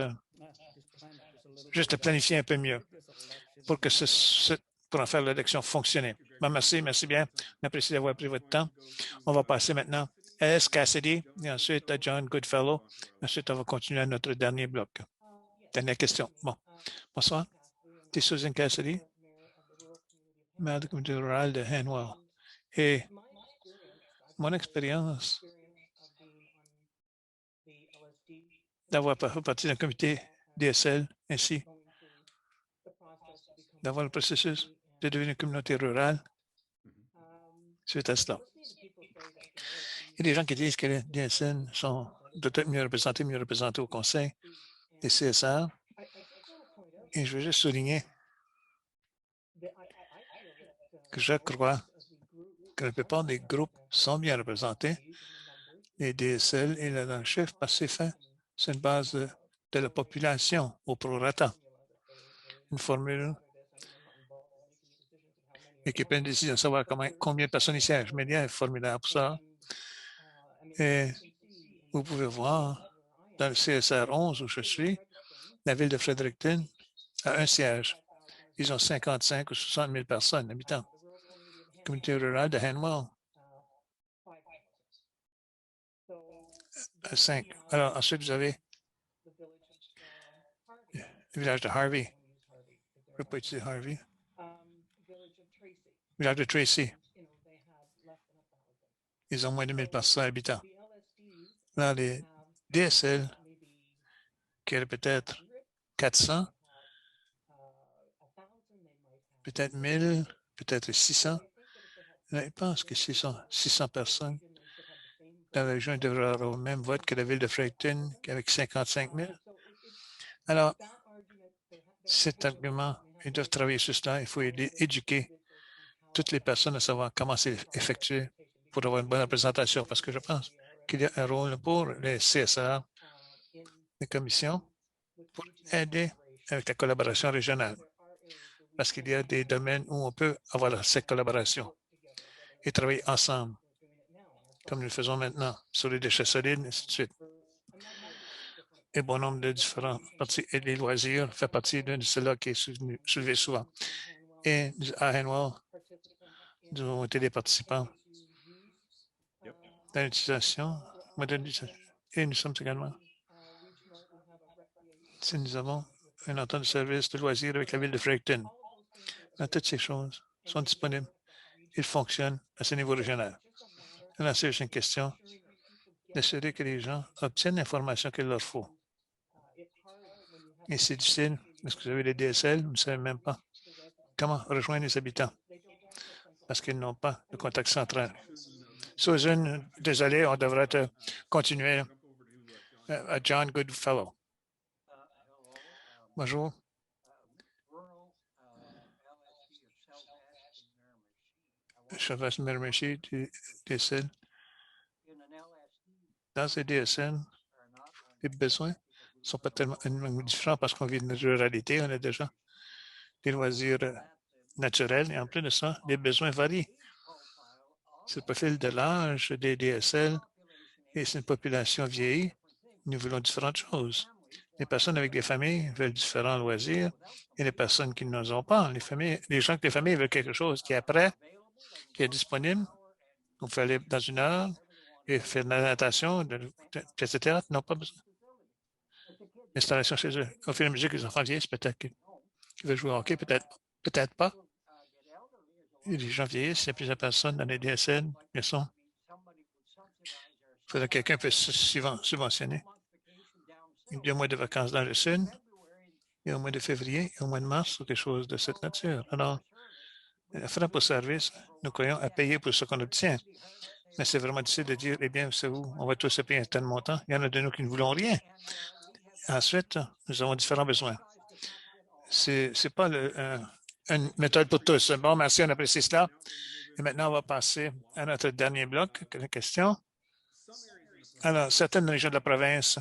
juste planifier un peu mieux pour que pour en faire l'élection fonctionner. Ben, merci bien. On apprécie d'avoir pris votre temps. On va passer maintenant à S. Cassidy et ensuite à John Goodfellow. Ensuite, on va continuer à notre dernier bloc. Dernière question. Bon. Bonsoir. C'est Susan Cassidy, maire de la communauté rurale de Hanwell. Et mon expérience d'avoir fait partie d'un comité DSL ainsi d'avoir le processus de devenir une communauté rurale suite à cela. Il y a des gens qui disent que les DSN doivent être mieux représentés au Conseil des CSR. Et je veux juste souligner que je crois que la plupart des groupes sont bien représentés. Les DSL et le chiffre, parce que c'est fait sur une base de la population au prorata. Une formule et qui peut décider de savoir combien de personnes y siègent. Mais il y a un formulaire pour ça. Et vous pouvez voir dans le CSR 11 où je suis, la ville de Fredericton a un siège. Ils ont 55 ou 60 000 personnes, habitants. La communauté rurale de Hanwell à 5. Alors, ensuite, vous avez le village de Harvey. Je ne peux pas utiliser Harvey. Le village de Tracy. Ils ont moins de 1000 personnes habitants. Dans les DSL, qui est peut-être 400, peut-être 1000, peut-être 600. Je pense que 600 personnes dans la région devraient avoir le même vote que la ville de Fredericton, avec 55 000. Alors, cet argument, ils doivent travailler sur cela. Il faut éduquer toutes les personnes à savoir comment c'est effectué pour avoir une bonne représentation, parce que je pense qu'il y a un rôle pour les CSR, les commissions, pour aider avec la collaboration régionale. Parce qu'il y a des domaines où on peut avoir cette collaboration et travailler ensemble, comme nous le faisons maintenant, sur les déchets solides, et ainsi de suite. Et bon nombre de différents parties et les loisirs fait partie de cela qui est soulevé souvent. Et à Hanwell, nous avons été des participants dans l'utilisation, modernisation. Et nous sommes également, si nous avons un entente de service de loisirs avec la ville de Fredericton, toutes ces choses sont disponibles. Ils fonctionnent à ce niveau régional. Alors, c'est juste une question d'assurer que les gens obtiennent l'information qu'il leur faut. Et c'est difficile, parce que vous avez les DSL, vous ne savez même pas comment rejoindre les habitants, parce qu'ils n'ont pas de contact central. Susan, désolé, on devrait continuer à John Goodfellow. Bonjour. Chavas Miramichi du DSL. Dans ces DSL, les besoins ne sont pas tellement différents parce qu'on vit une ruralité, on a déjà des loisirs naturels et en plus de ça, les besoins varient. C'est le profil de l'âge des DSL et c'est une population vieillie. Nous voulons différentes choses. Les personnes avec des familles veulent différents loisirs et les personnes qui n'en ont pas, les gens que les familles veulent quelque chose qui est prêt, qui est disponible. On peut aller dans une heure et faire de la natation, etc. Ils n'ont pas besoin. L'installation chez eux. On fait la musique, les enfants vieillissent, peut-être qu'ils veulent jouer au hockey, peut-être pas. Et les gens vieillissent, il y a plusieurs personnes dans les DSL qui sont. Il faudrait que quelqu'un puisse subventionner 2 mois de vacances dans le sud, et au mois de février et au mois de mars, ou quelque chose de cette nature. Alors, la frais pour service, nous croyons à payer pour ce qu'on obtient. Mais c'est vraiment difficile de dire, eh bien, c'est où, on va tous se payer un tel montant. Il y en a de nous qui ne voulons rien. Ensuite, nous avons différents besoins. Ce n'est pas une méthode pour tous. Bon, merci, on apprécie cela. Et maintenant, on va passer à notre dernier bloc, la question. Alors, certaines régions de la province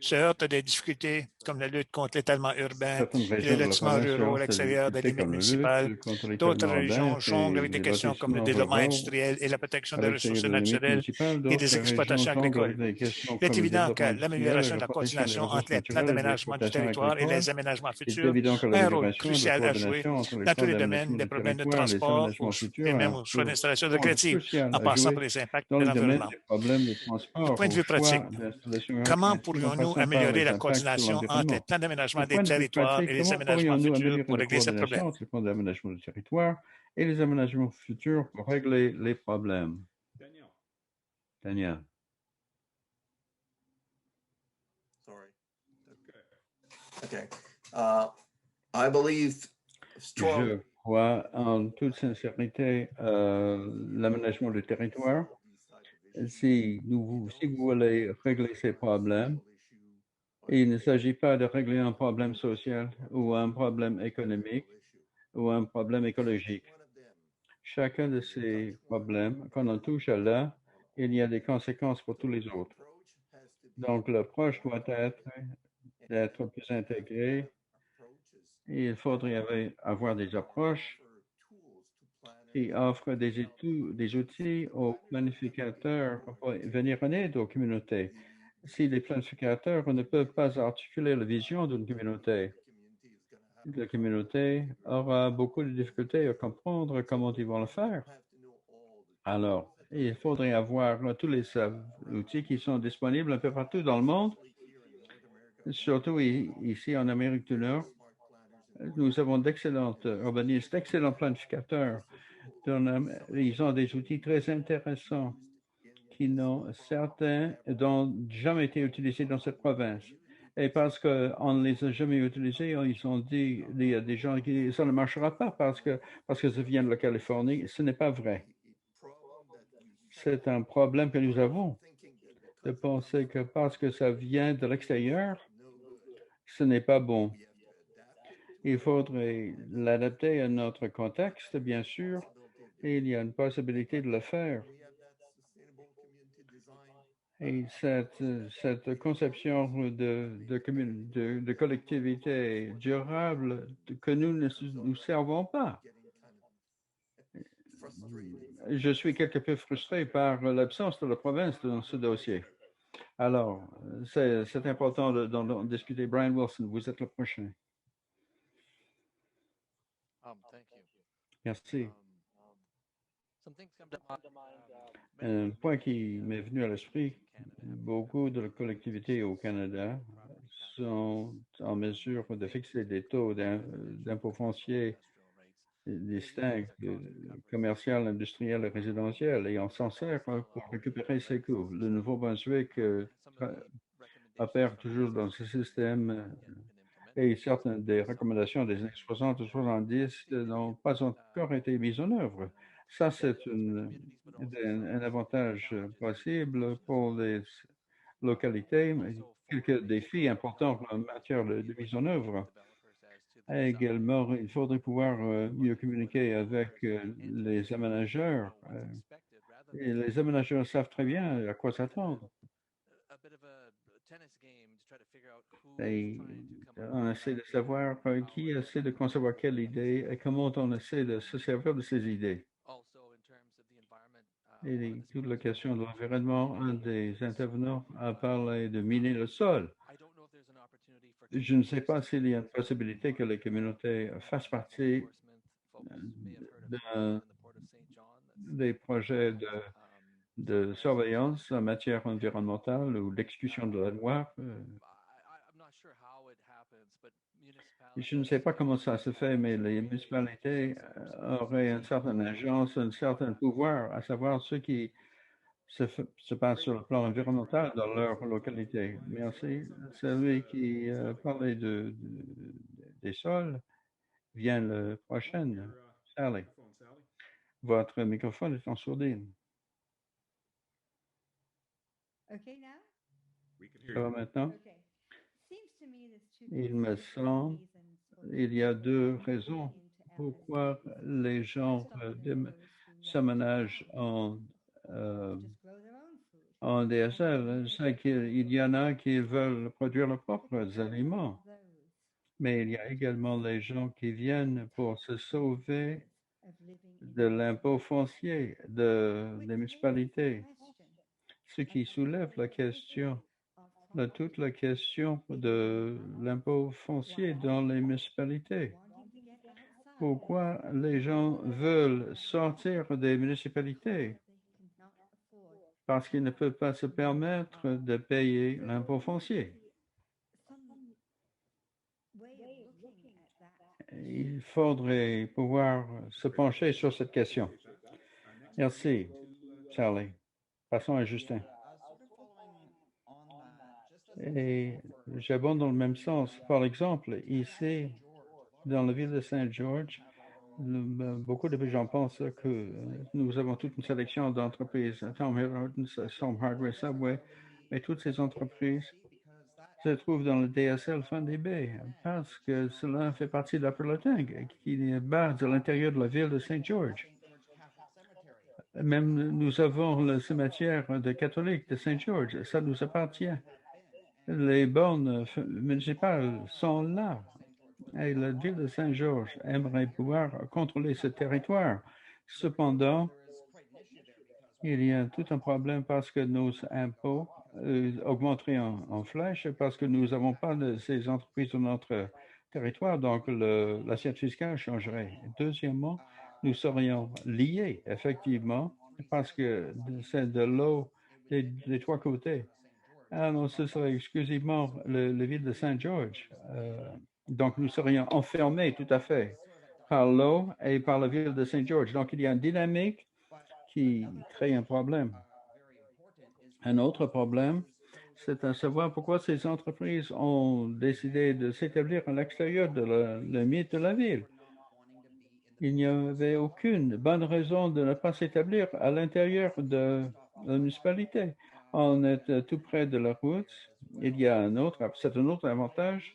se heurtent à des difficultés comme la lutte contre l'étalement urbain et les lotissements ruraux à l'extérieur des limites municipales. D'autres régions jonglent avec des questions comme le développement industriel et la protection des ressources naturelles et des exploitations agricoles. Il est évident que l'amélioration de la coordination entre les plans d'aménagement du territoire et les aménagements futurs a un rôle crucial à jouer dans tous les domaines des problèmes de transport et même au choix d'installations récréatives, en passant par les impacts de l'environnement. Du point de vue pratique, comment pourrions-nous améliorer la coordination entre les plans d'aménagement des territoires et les aménagements futurs pour régler ces problèmes? Entre les plans d'aménagement du territoire et les aménagements futurs pour régler les problèmes. Daniel. Sorry. Okay. I believe Je crois en toute sincérité l'aménagement du territoire. Si vous voulez régler ces problèmes, il ne s'agit pas de régler un problème social ou un problème économique ou un problème écologique. Chacun de ces problèmes, quand on touche à l'un, il y a des conséquences pour tous les autres. Donc, l'approche doit être d'être plus intégrée. Il faudrait avoir des approches qui offrent des outils aux planificateurs pour venir en aide aux communautés. Si les planificateurs ne peuvent pas articuler la vision d'une communauté, la communauté aura beaucoup de difficultés à comprendre comment ils vont le faire. Alors, il faudrait avoir tous les outils qui sont disponibles un peu partout dans le monde, surtout ici en Amérique du Nord. Nous avons d'excellents urbanistes, d'excellents planificateurs. Ils ont des outils très intéressants qui certains n'ont jamais été utilisés dans cette province. Et parce qu'on ne les a jamais utilisés, ils ont dit, il y a des gens qui, ça ne marchera pas parce que ça vient de la Californie. Ce n'est pas vrai. C'est un problème que nous avons de penser que parce que ça vient de l'extérieur, ce n'est pas bon. Il faudrait l'adapter à notre contexte, bien sûr, et il y a une possibilité de le faire. Et cette conception de collectivité durable que nous ne nous servons pas. Je suis quelque peu frustré par l'absence de la province dans ce dossier. Alors, c'est important d'en discuter. Brian Wilson, vous êtes le prochain. Merci. Un point qui m'est venu à l'esprit, beaucoup de collectivités au Canada sont en mesure de fixer des taux d'impôt foncier distincts, commercial, industriel et résidentiel, et on s'en sert pour récupérer ces coûts. Le Nouveau-Brunswick opère toujours dans ce système et certaines des recommandations des années 60 ou 70 n'ont pas encore été mises en œuvre. Ça, c'est un avantage possible pour les localités, mais quelques défis importants en matière de mise en œuvre. Également, il faudrait pouvoir mieux communiquer avec les aménageurs. Et les aménageurs savent très bien à quoi s'attendre. Et on essaie de savoir qui essaie de concevoir quelle idée et comment on essaie de se servir de ces idées. Et toute la question de l'environnement, un des intervenants a parlé de miner le sol. Je ne sais pas s'il y a une possibilité que les communautés fassent partie des projets de surveillance en matière environnementale ou d'exécution de la loi. Je ne sais pas comment ça se fait, mais les municipalités auraient une certaine agence, un certain pouvoir, à savoir ce qui se passe sur le plan environnemental dans leur localité. Merci. Celui qui parlait des sols vient le prochain. Sally. Votre microphone est en sourdine. Ça va maintenant? Il me semble il y a deux raisons pourquoi les gens s'aménagent en DSL. C'est qu'il y en a qui veulent produire leurs propres aliments. Mais il y a également les gens qui viennent pour se sauver de l'impôt foncier des municipalités. Ce qui soulève la question, toute la question de l'impôt foncier dans les municipalités. Pourquoi les gens veulent sortir des municipalités? Parce qu'ils ne peuvent pas se permettre de payer l'impôt foncier. Il faudrait pouvoir se pencher sur cette question. Merci, Charlie. Passons à Justin. Et j'abonde dans le même sens. Par exemple, ici, Dans la ville de Saint George, beaucoup de gens pensent que nous avons toute une sélection d'entreprises, Tom Hardware, Subway, mais toutes ces entreprises se trouvent dans le DSL Fundy Bay parce que cela fait partie d'Apperloting, qui est base de l'intérieur de la ville de Saint George. Même nous avons le cimetière de catholiques de Saint George, ça nous appartient. Les bornes municipales sont là. Et la ville de Saint-Georges aimerait pouvoir contrôler ce territoire. Cependant, il y a tout un problème parce que nos impôts augmenteraient en flèche parce que nous n'avons pas de ces entreprises sur notre territoire, donc l'assiette fiscale changerait. Deuxièmement, nous serions liés, effectivement, parce que c'est de l'eau des trois côtés. Ah non, ce serait exclusivement la ville de Saint-Georges. Donc, nous serions enfermés tout à fait par l'eau et par la ville de Saint-Georges. Donc, il y a une dynamique qui crée un problème. Un autre problème, c'est à savoir pourquoi ces entreprises ont décidé de s'établir à l'extérieur de la limite de la ville. Il n'y avait aucune bonne raison de ne pas s'établir à l'intérieur de la municipalité. On est tout près de la route. Il y a c'est un autre avantage.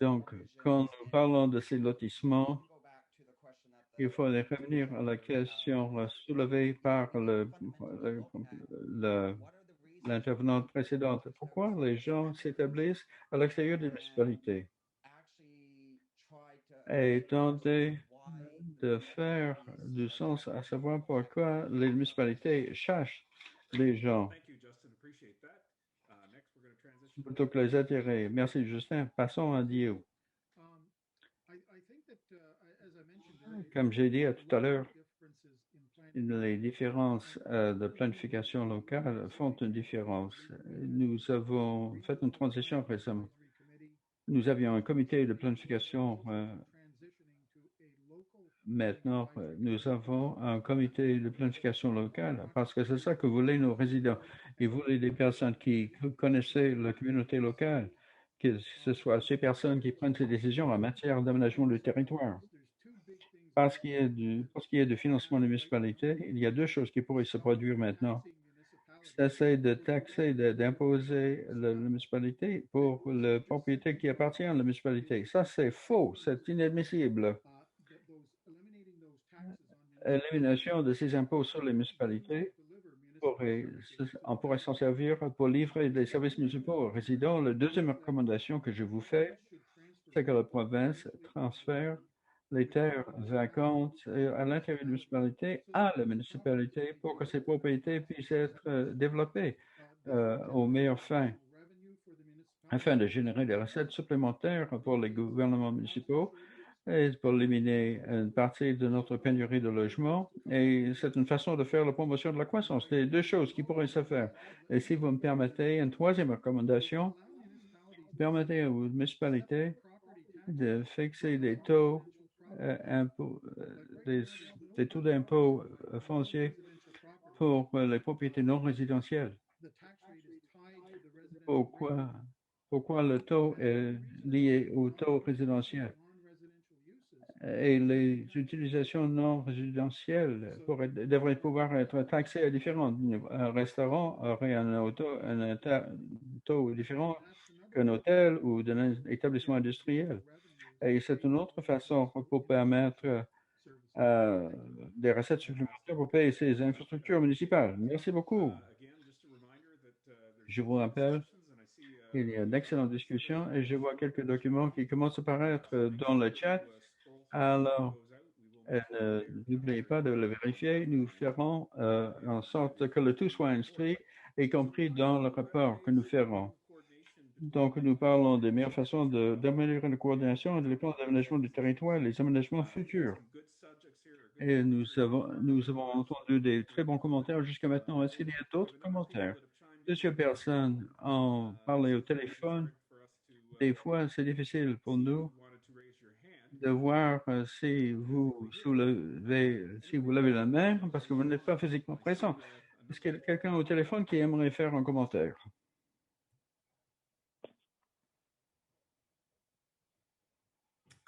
Donc, quand nous parlons de ces lotissements, il faut revenir à la question soulevée par l'intervenante précédente. Pourquoi les gens s'établissent à l'extérieur des municipalités et tenter de faire du sens, à savoir pourquoi les municipalités cherchent les gens plutôt que les attirer. Merci, Justin. Passons à Dio. Comme j'ai dit tout à l'heure, les différences de planification locale font une différence. Nous avons fait une transition récemment. Nous avions un comité de planification. Maintenant, nous avons un comité de planification locale parce que c'est ça que voulaient nos résidents. Ils voulaient des personnes qui connaissaient la communauté locale, que ce soit ces personnes qui prennent ces décisions en matière d'aménagement du territoire. Parce qu'il y a du financement des municipalités, il y a deux choses qui pourraient se produire maintenant. C'est de taxer, d'imposer la municipalité pour la propriété qui appartient à la municipalité. Ça, c'est faux, c'est inadmissible. L'élimination de ces impôts sur les municipalités, on pourrait s'en servir pour livrer des services municipaux aux résidents. La deuxième recommandation que je vous fais, c'est que la province transfère les terres vacantes à l'intérieur de la municipalité à la municipalité pour que ces propriétés puissent être développées aux meilleures fins, afin de générer des recettes supplémentaires pour les gouvernements municipaux et pour éliminer une partie de notre pénurie de logements. Et c'est une façon de faire la promotion de la croissance. C'est deux choses qui pourraient se faire. Et si vous me permettez, une troisième recommandation, permettez aux municipalités de fixer des taux des taux d'impôt fonciers pour les propriétés non résidentielles. Pourquoi le taux est lié au taux résidentiel? Et les utilisations non résidentielles devraient pouvoir être taxées à différents niveaux. Un restaurant aurait un taux différent qu'un hôtel ou d'un établissement industriel. Et c'est une autre façon pour permettre des recettes supplémentaires pour payer ces infrastructures municipales. Merci beaucoup. Je vous rappelle, il y a d'excellentes discussions et je vois quelques documents qui commencent à apparaître dans le chat. Alors, n'oubliez pas de le vérifier. Nous ferons en sorte que le tout soit inscrit, y compris dans le rapport que nous ferons. Donc, nous parlons des meilleures façons d'améliorer la coordination et les plans d'aménagement du territoire et les aménagements futurs. Et nous avons entendu des très bons commentaires jusqu'à maintenant. Est-ce qu'il y a d'autres commentaires? Plusieurs personnes ont parlé au téléphone. Des fois, c'est difficile pour nous de voir si vous levez la main parce que vous n'êtes pas physiquement présent. Est-ce qu'il y a quelqu'un au téléphone qui aimerait faire un commentaire?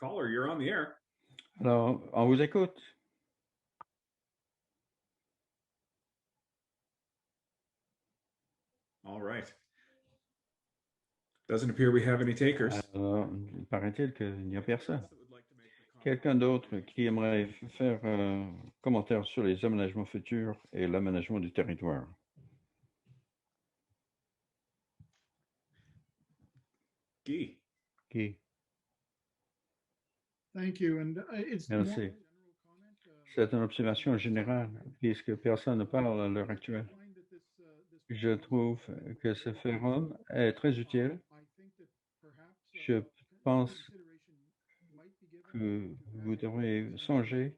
Caller, you're on the air. Alors, on vous écoute. All right. Doesn't appear we have any takers. Alors, il paraît-il qu'il n'y a personne. Quelqu'un d'autre qui aimerait faire un commentaire sur les aménagements futurs et l'aménagement du territoire? Guy. Qui? Merci. Merci. C'est une observation générale, puisque personne ne parle à l'heure actuelle. Je trouve que ce forum est très utile. Je pense que vous devriez songer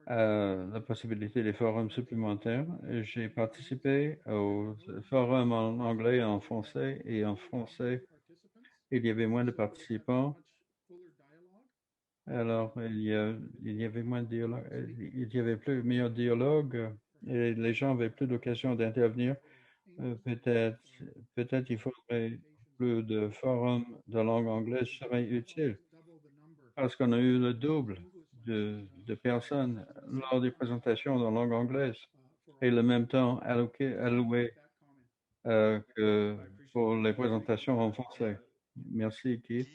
à la possibilité des forums supplémentaires. J'ai participé au forum en anglais et en français, et en français, il y avait moins de participants. Alors, il y avait moins de dialogue, il y avait plus meilleur dialogue et les gens avaient plus d'occasion d'intervenir. Peut-être il faudrait plus de forums de langue anglaise serait utile parce qu'on a eu le double de personnes lors des présentations en langue anglaise et le même temps alloué que pour les présentations en français. Merci, Keith.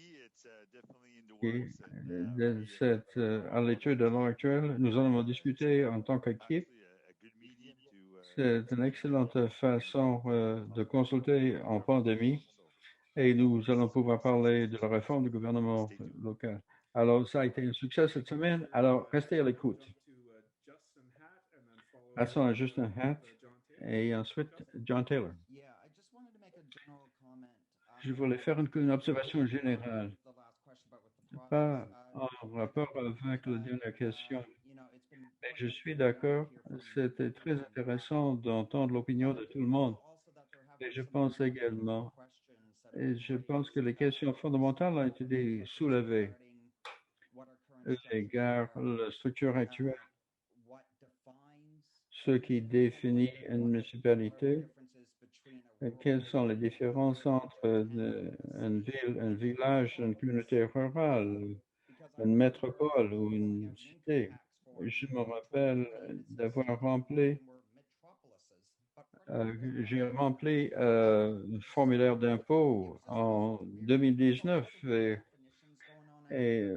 À l'étude de l'heure actuelle, nous allons discuter en tant qu'équipe. C'est une excellente façon de consulter en pandémie et nous allons pouvoir parler de la réforme du gouvernement local. Alors, ça a été un succès cette semaine. Alors, restez à l'écoute. Passons à Justin Hatt et ensuite John Taylor. Je voulais faire une observation générale, pas en rapport avec la dernière question. Mais je suis d'accord, c'était très intéressant d'entendre l'opinion de tout le monde. Et je pense également, et je pense que les questions fondamentales ont été soulevées égard à la structure actuelle, ce qui définit une municipalité, quelles sont les différences entre une ville, un village, une communauté rurale, une métropole ou une cité. Je me rappelle d'avoir rempli, j'ai rempli un formulaire d'impôt en 2019 et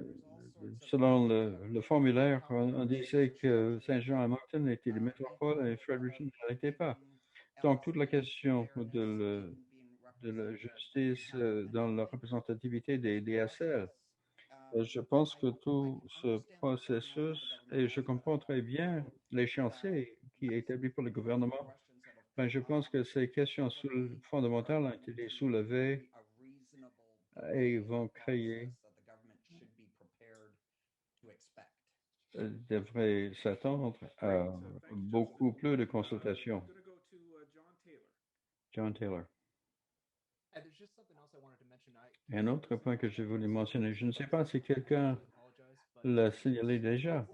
selon le formulaire, on disait que Saint-Jean-et-Moncton était une métropole et Fredericton ne l'était pas. Donc, toute la question de la justice dans la représentativité des DSL. Je pense que tout ce processus, et je comprends très bien l'échéancier qui est établi pour le gouvernement, mais je pense que ces questions fondamentales ont été soulevées et vont créer, devraient s'attendre à beaucoup plus de consultations. John Taylor. Un autre point que je voulais mentionner, je ne sais pas si quelqu'un l'a signalé déjà,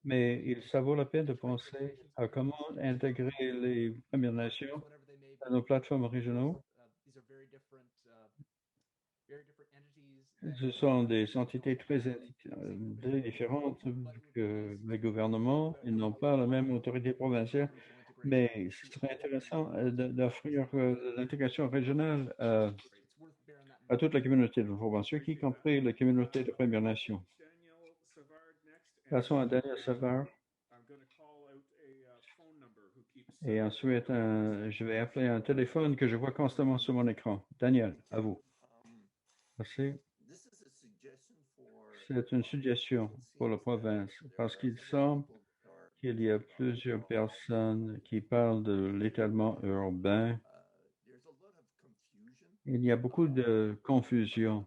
mais ça vaut la peine de penser à comment intégrer les Premières Nations à nos plateformes régionaux. Ce sont des entités très différentes que les gouvernements. Ils n'ont pas la même autorité provinciale, mais ce serait intéressant d'offrir l'intégration régionale à toute la communauté de provinciaux, y compris la communauté de Premières Nations. Passons à Daniel Savard. Et ensuite, je vais appeler un téléphone que je vois constamment sur mon écran. Daniel, à vous. Merci. C'est une suggestion pour la province parce qu'il semble qu'il y a plusieurs personnes qui parlent de l'étalement urbain. Il y a beaucoup de confusion.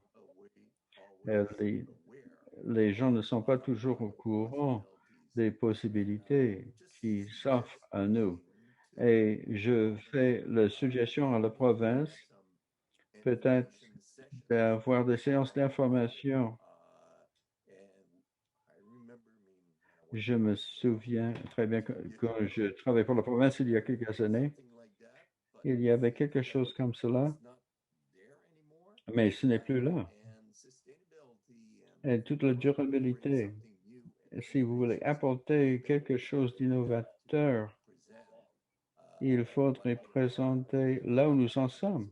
Les gens ne sont pas toujours au courant des possibilités qui s'offrent à nous. Et je fais la suggestion à la province, peut-être d'avoir des séances d'information. Je me souviens très bien que quand je travaillais pour la province il y a quelques années, il y avait quelque chose comme cela, mais ce n'est plus là. et toute la durabilité. Si vous voulez apporter quelque chose d'innovateur, il faudrait présenter là où nous en sommes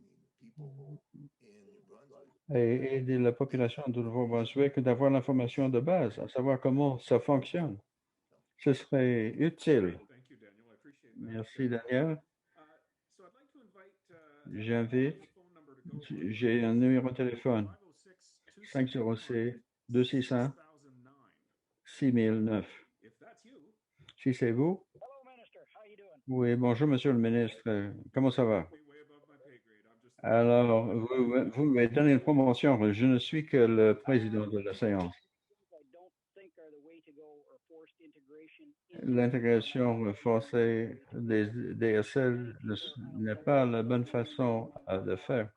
et aider la population de Nouveau-Brunswick d'avoir l'information de base, à savoir comment ça fonctionne. Ce serait utile. Thank you, Daniel. I appreciate that. Merci, Daniel. So I'd like to invite J'invite, the phone number to go j'ai un numéro de téléphone, 506 506-261-6009. 6009. If that's you, Si c'est vous? Oui, bonjour, monsieur le ministre. Comment ça va? be way above my pay grade. I'm just Alors, vous m'avez donné une promotion. Je ne suis que le président de la séance. L'intégration forcée des DSL n'est pas la bonne façon de faire.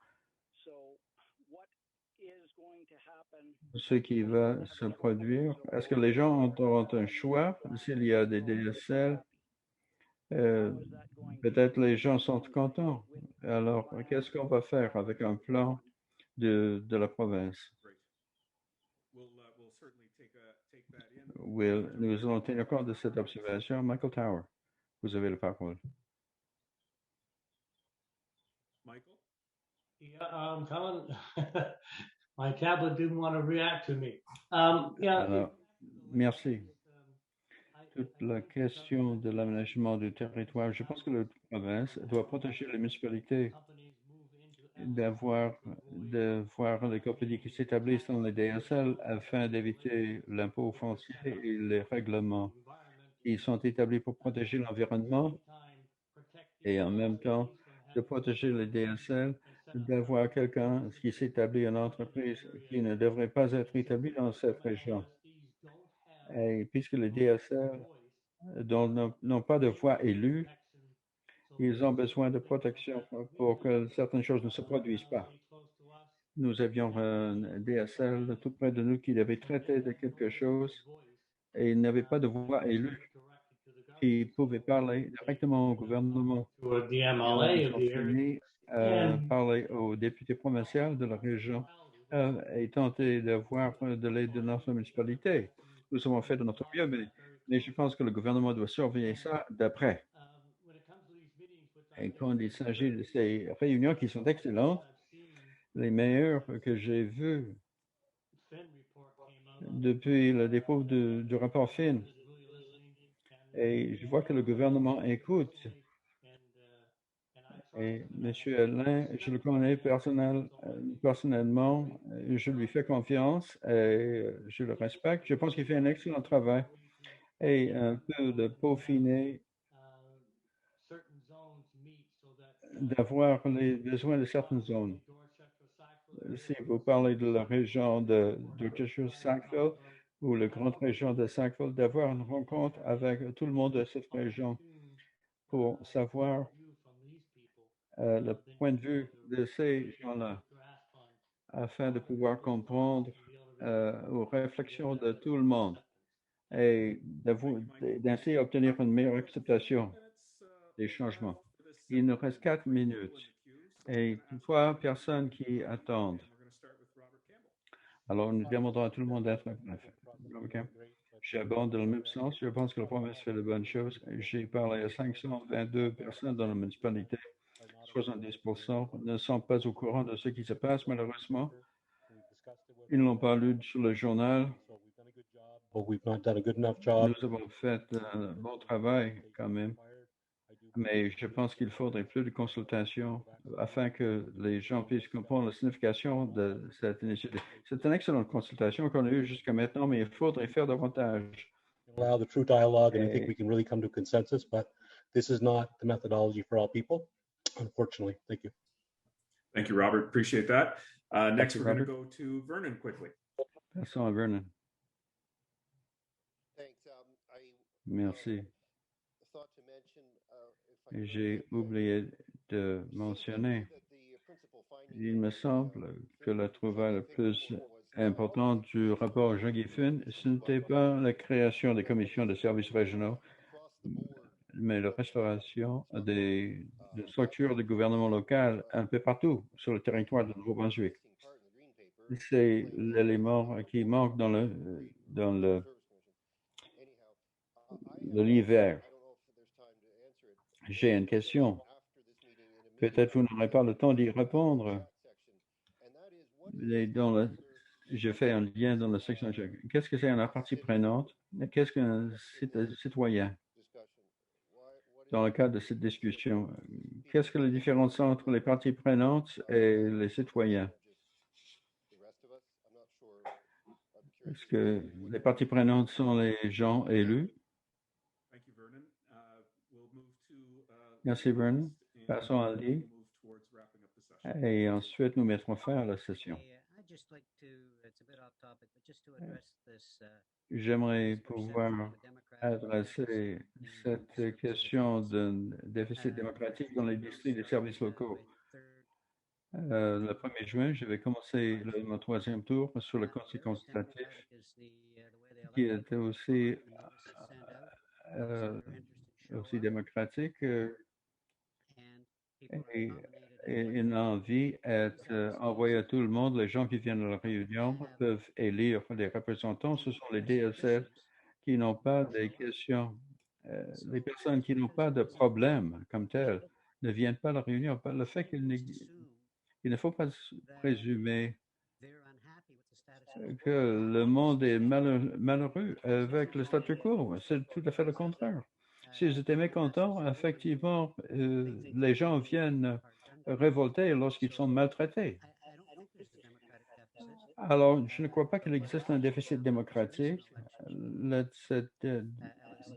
Ce qui va se produire, est-ce que les gens auront un choix s'il y a des DSL? Peut-être les gens sont contents. Alors, qu'est-ce qu'on va faire avec un plan de la province? great. We'll certainly take that in. Nous allons tenir compte de cette observation. Michael Tower, vous avez la parole. Michael? Yeah, Colin, my tablet didn't want to react to me. Alors, merci. Toute la question de l'aménagement du territoire, je pense que la province doit protéger les municipalités d'avoir les compagnies qui s'établissent dans les DSL afin d'éviter l'impôt foncier et les règlements. Ils sont établis pour protéger l'environnement et en même temps de protéger les DSL, d'avoir quelqu'un qui s'établit une entreprise qui ne devrait pas être établie dans cette région. Et puisque les DSL n'ont pas de voix élue, ils ont besoin de protection pour que certaines choses ne se produisent pas. Nous avions un DSL tout près de nous qui devait traiter de quelque chose et il n'avait pas de voix élue qui pouvait parler directement au gouvernement. Ils ont fini parler au député provincial de la région et tenter d'avoir de l'aide de notre municipalité. Nous avons fait de notre mieux, mais je pense que le gouvernement doit surveiller ça d'après. Et quand il s'agit de ces réunions qui sont excellentes, les meilleures que j'ai vues depuis le dépôt du rapport Finn, et je vois que le gouvernement écoute. Et M. Alain, je le connais personnellement, je lui fais confiance et je le respecte. Je pense qu'il fait un excellent travail et un peu de peaufiner, d'avoir les besoins de certaines zones. Si vous parlez de la région de Dorchester-Sackville ou la grande région de Sackville, d'avoir une rencontre avec tout le monde de cette région pour savoir le point de vue de ces gens-là, afin de pouvoir comprendre aux réflexions de tout le monde et d'essayer d'obtenir une meilleure acceptation des changements. Il nous reste 4 minutes et 3 personnes qui attendent. Alors, nous demandons à tout le monde d'être bref. J'abonde dans le même sens. Je pense que la province fait de bonnes choses. J'ai parlé à 522 personnes dans la municipalité. 70% ne sont pas au courant de ce qui se passe, malheureusement. Ils n'ont pas lu sur le journal. Nous avons fait un bon travail quand même, mais je pense qu'il faudrait plus de consultations afin que les gens puissent comprendre la signification de cette initiative. C'est une excellente consultation qu'on a eue jusqu'à maintenant, mais il faudrait faire davantage. Allow the true dialogue, and I think we can really come to consensus, but this is not the methodology for all people, unfortunately. Thank you. Thank you, Robert. Appreciate that. Next, we're going to go to Vernon quickly. Passons à Vernon. Merci. J'ai oublié de mentionner, il me semble que la trouvaille la plus importante du rapport Jean-Guy-Finn, ce n'était pas la création des commissions de services régionaux, mais la restauration des structures de gouvernement local un peu partout sur le territoire de Nouveau-Brunswick. c'est l'élément qui manque dans le livre vert. J'ai une question. Peut-être vous n'aurez pas le temps d'y répondre. Mais je fais un lien dans la section. Qu'est-ce que c'est une partie prenante? Qu'est-ce qu'un citoyen? Dans le cadre de cette discussion, qu'est-ce que la différence entre les parties prenantes et les citoyens? Est-ce que les parties prenantes sont les gens élus? Merci, Vernon. Passons à Lee. Et ensuite, nous mettrons fin à la session. J'aimerais pouvoir adresser cette question d'un déficit démocratique dans les districts des services locaux. Le 1er juin, je vais commencer mon 3e tour sur le conseil consultatif, qui était aussi démocratique et une envie est envoyée à tout le monde. Les gens qui viennent à la réunion peuvent élire des représentants. Ce sont les DSL qui n'ont pas des questions. Les personnes qui n'ont pas de problème comme tel ne viennent pas à la réunion. Le fait qu'il ne faut pas présumer que le monde est malheureux avec le statu quo. C'est tout à fait le contraire. S'ils étaient mécontents, effectivement, les gens viennent révoltés lorsqu'ils sont maltraités. Alors, je ne crois pas qu'il existe un déficit démocratique.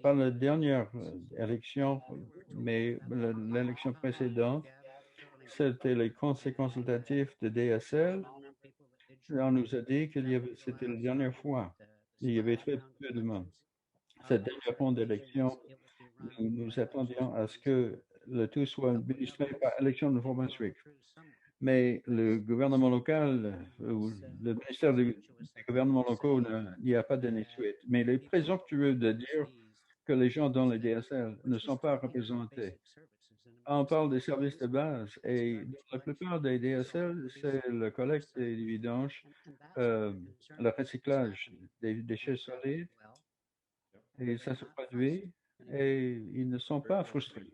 Pas la dernière élection, mais l'élection précédente, c'était les conseils consultatifs de DSL. On nous a dit que c'était la dernière fois. Il y avait très peu de monde. Cette dernière ronde d'élection, nous attendions à ce que le tout soit administré par élection de Nouveau-Brunswick. Mais le gouvernement local, ou le ministère des gouvernements locaux n'y a pas donné suite. Mais il est présomptueux de dire que les gens dans les DSL ne sont pas représentés. On parle des services de base et la plupart des DSL, c'est la collecte des vidanges, le recyclage des déchets solides, et ça se produit et ils ne sont pas frustrés.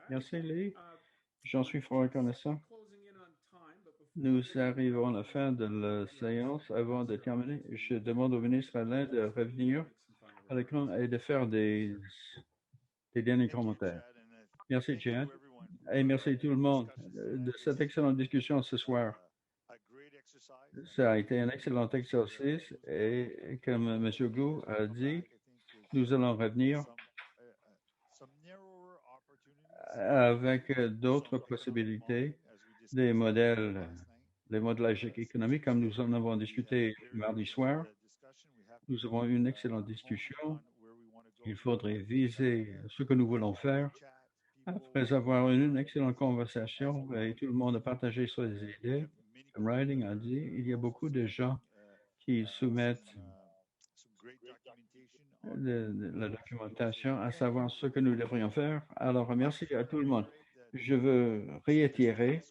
Merci, Lee. J'en suis fort reconnaissant. Nous arrivons à la fin de la séance. Avant de terminer, je demande au ministre Alain de revenir à l'écran et de faire des derniers commentaires. Merci, Jan. Et merci tout le monde de cette excellente discussion ce soir. Ça a été un excellent exercice et comme M. Gou a dit, nous allons revenir avec d'autres possibilités, des modèles, les modèles économiques, comme nous en avons discuté mardi soir. Nous avons eu une excellente discussion. Il faudrait viser ce que nous voulons faire. Après avoir eu une excellente conversation et tout le monde a partagé ses idées, comme Riding a dit, il y a beaucoup de gens qui soumettent la documentation à savoir ce que nous devrions faire. Alors, merci à tout le monde. Je veux réitérer,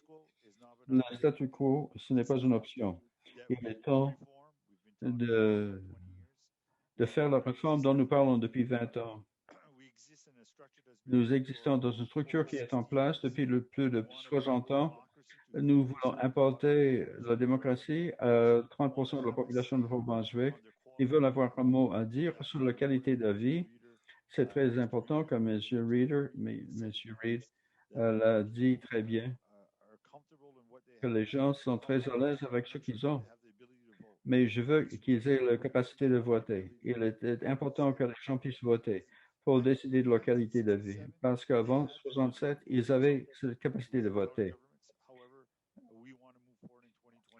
le statu quo, ce n'est pas une option. Il est temps de faire la réforme dont nous parlons depuis 20 ans. Nous existons dans une structure qui est en place depuis plus de 60 ans. Nous voulons importer la démocratie à 30% de la population de Nouveau-Brunswick. Ils veulent avoir un mot à dire sur la qualité de vie. C'est très important, comme M. Reid l'a dit très bien, que les gens sont très à l'aise avec ce qu'ils ont. Mais je veux qu'ils aient la capacité de voter. Il est important que les gens puissent voter pour décider de leur qualité de vie. Parce qu'avant 67, ils avaient cette capacité de voter.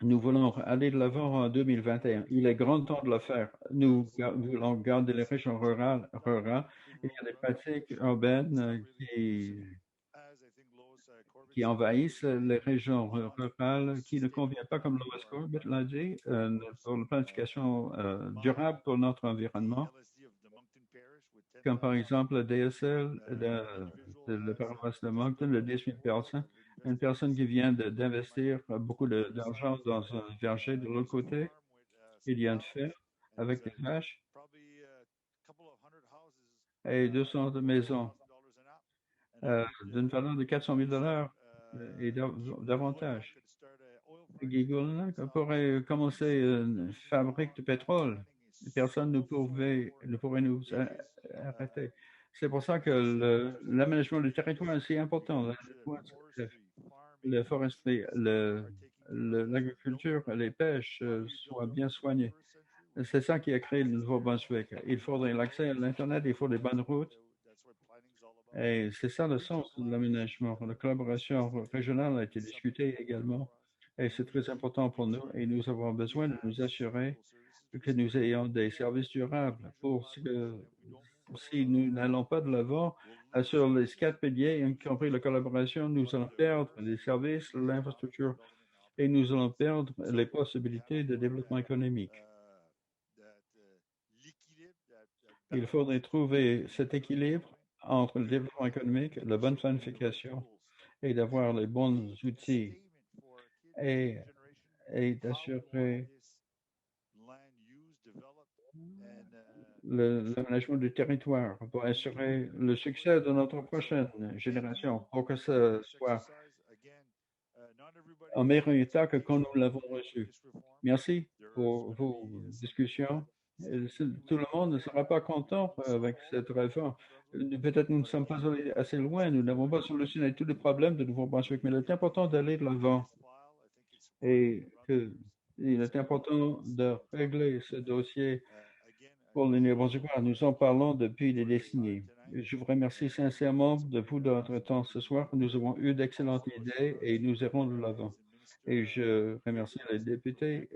Nous voulons aller de l'avant en 2021. Il est grand temps de le faire. Nous voulons garder les régions rurales. Il y a des pratiques urbaines qui envahissent les régions rurales qui ne conviennent pas, comme Lois Corbett l'a dit, pour la planification durable pour notre environnement, comme par exemple le DSL de de la paroisse de Moncton de 10 000 personnes. Une personne qui vient d'investir beaucoup d'argent dans un verger de l'autre côté. Il y a une ferme avec des vaches et 200 maisons d'une valeur de 400 000 $ et davantage. Guigulna pourrait commencer une fabrique de pétrole. Personne ne pourrait nous arrêter. C'est pour ça que l'aménagement du territoire est si important. Le forestier, l'agriculture, les pêches soient bien soignées. C'est ça qui a créé le Nouveau-Brunswick. Il faudrait l'accès à l'Internet, il faut des bonnes routes. Et c'est ça le sens de l'aménagement. La collaboration régionale a été discutée également. Et c'est très important pour nous. Et nous avons besoin de nous assurer que nous ayons des services durables pour que si nous n'allons pas de l'avant sur les 4 piliers, y compris la collaboration, nous allons perdre les services, l'infrastructure et nous allons perdre les possibilités de développement économique. Il faudrait trouver cet équilibre entre le développement économique, la bonne planification et d'avoir les bons outils et d'assurer l'aménagement du territoire pour assurer le succès de notre prochaine génération, pour que ce soit en meilleur état que quand nous l'avons reçu. Merci pour vos discussions. Tout le monde ne sera pas content avec cette réforme. Peut-être nous ne sommes pas allés assez loin, nous n'avons pas solutionné tous les problèmes de Nouveau-Brunswick, mais il est important d'aller de l'avant et il est important de régler ce dossier pour les Nouveau-Brunswickois. Nous en parlons depuis des décennies. Je vous remercie sincèrement de votre temps ce soir. Nous avons eu d'excellentes idées et nous irons de l'avant. Et je remercie le député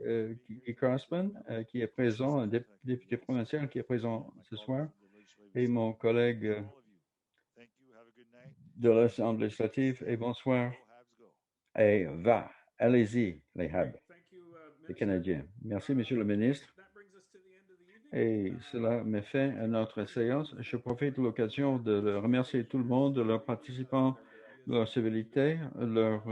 Guy Crossman qui est présent, un député provincial qui est présent ce soir, et mon collègue de l'Assemblée législative. Et bonsoir. Et allez-y, les Habs, les Canadiens. Merci, Monsieur le ministre. Et cela met fin à notre séance. Je profite de l'occasion de remercier tout le monde, de leurs participants, leur civilité, leurs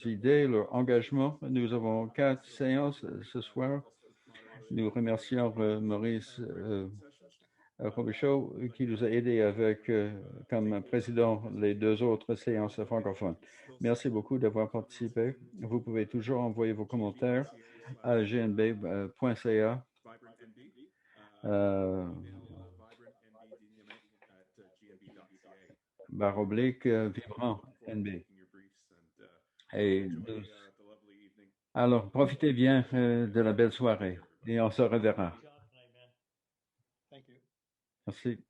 idées, leur engagement. Nous avons 4 séances ce soir. Nous remercions Maurice Robichaud qui nous a aidés avec, comme président, les 2 autres séances francophones. Merci beaucoup d'avoir participé. Vous pouvez toujours envoyer vos commentaires à gnb.ca. /vibrant NB. Et alors, profitez bien de la belle soirée et on se reverra. Merci.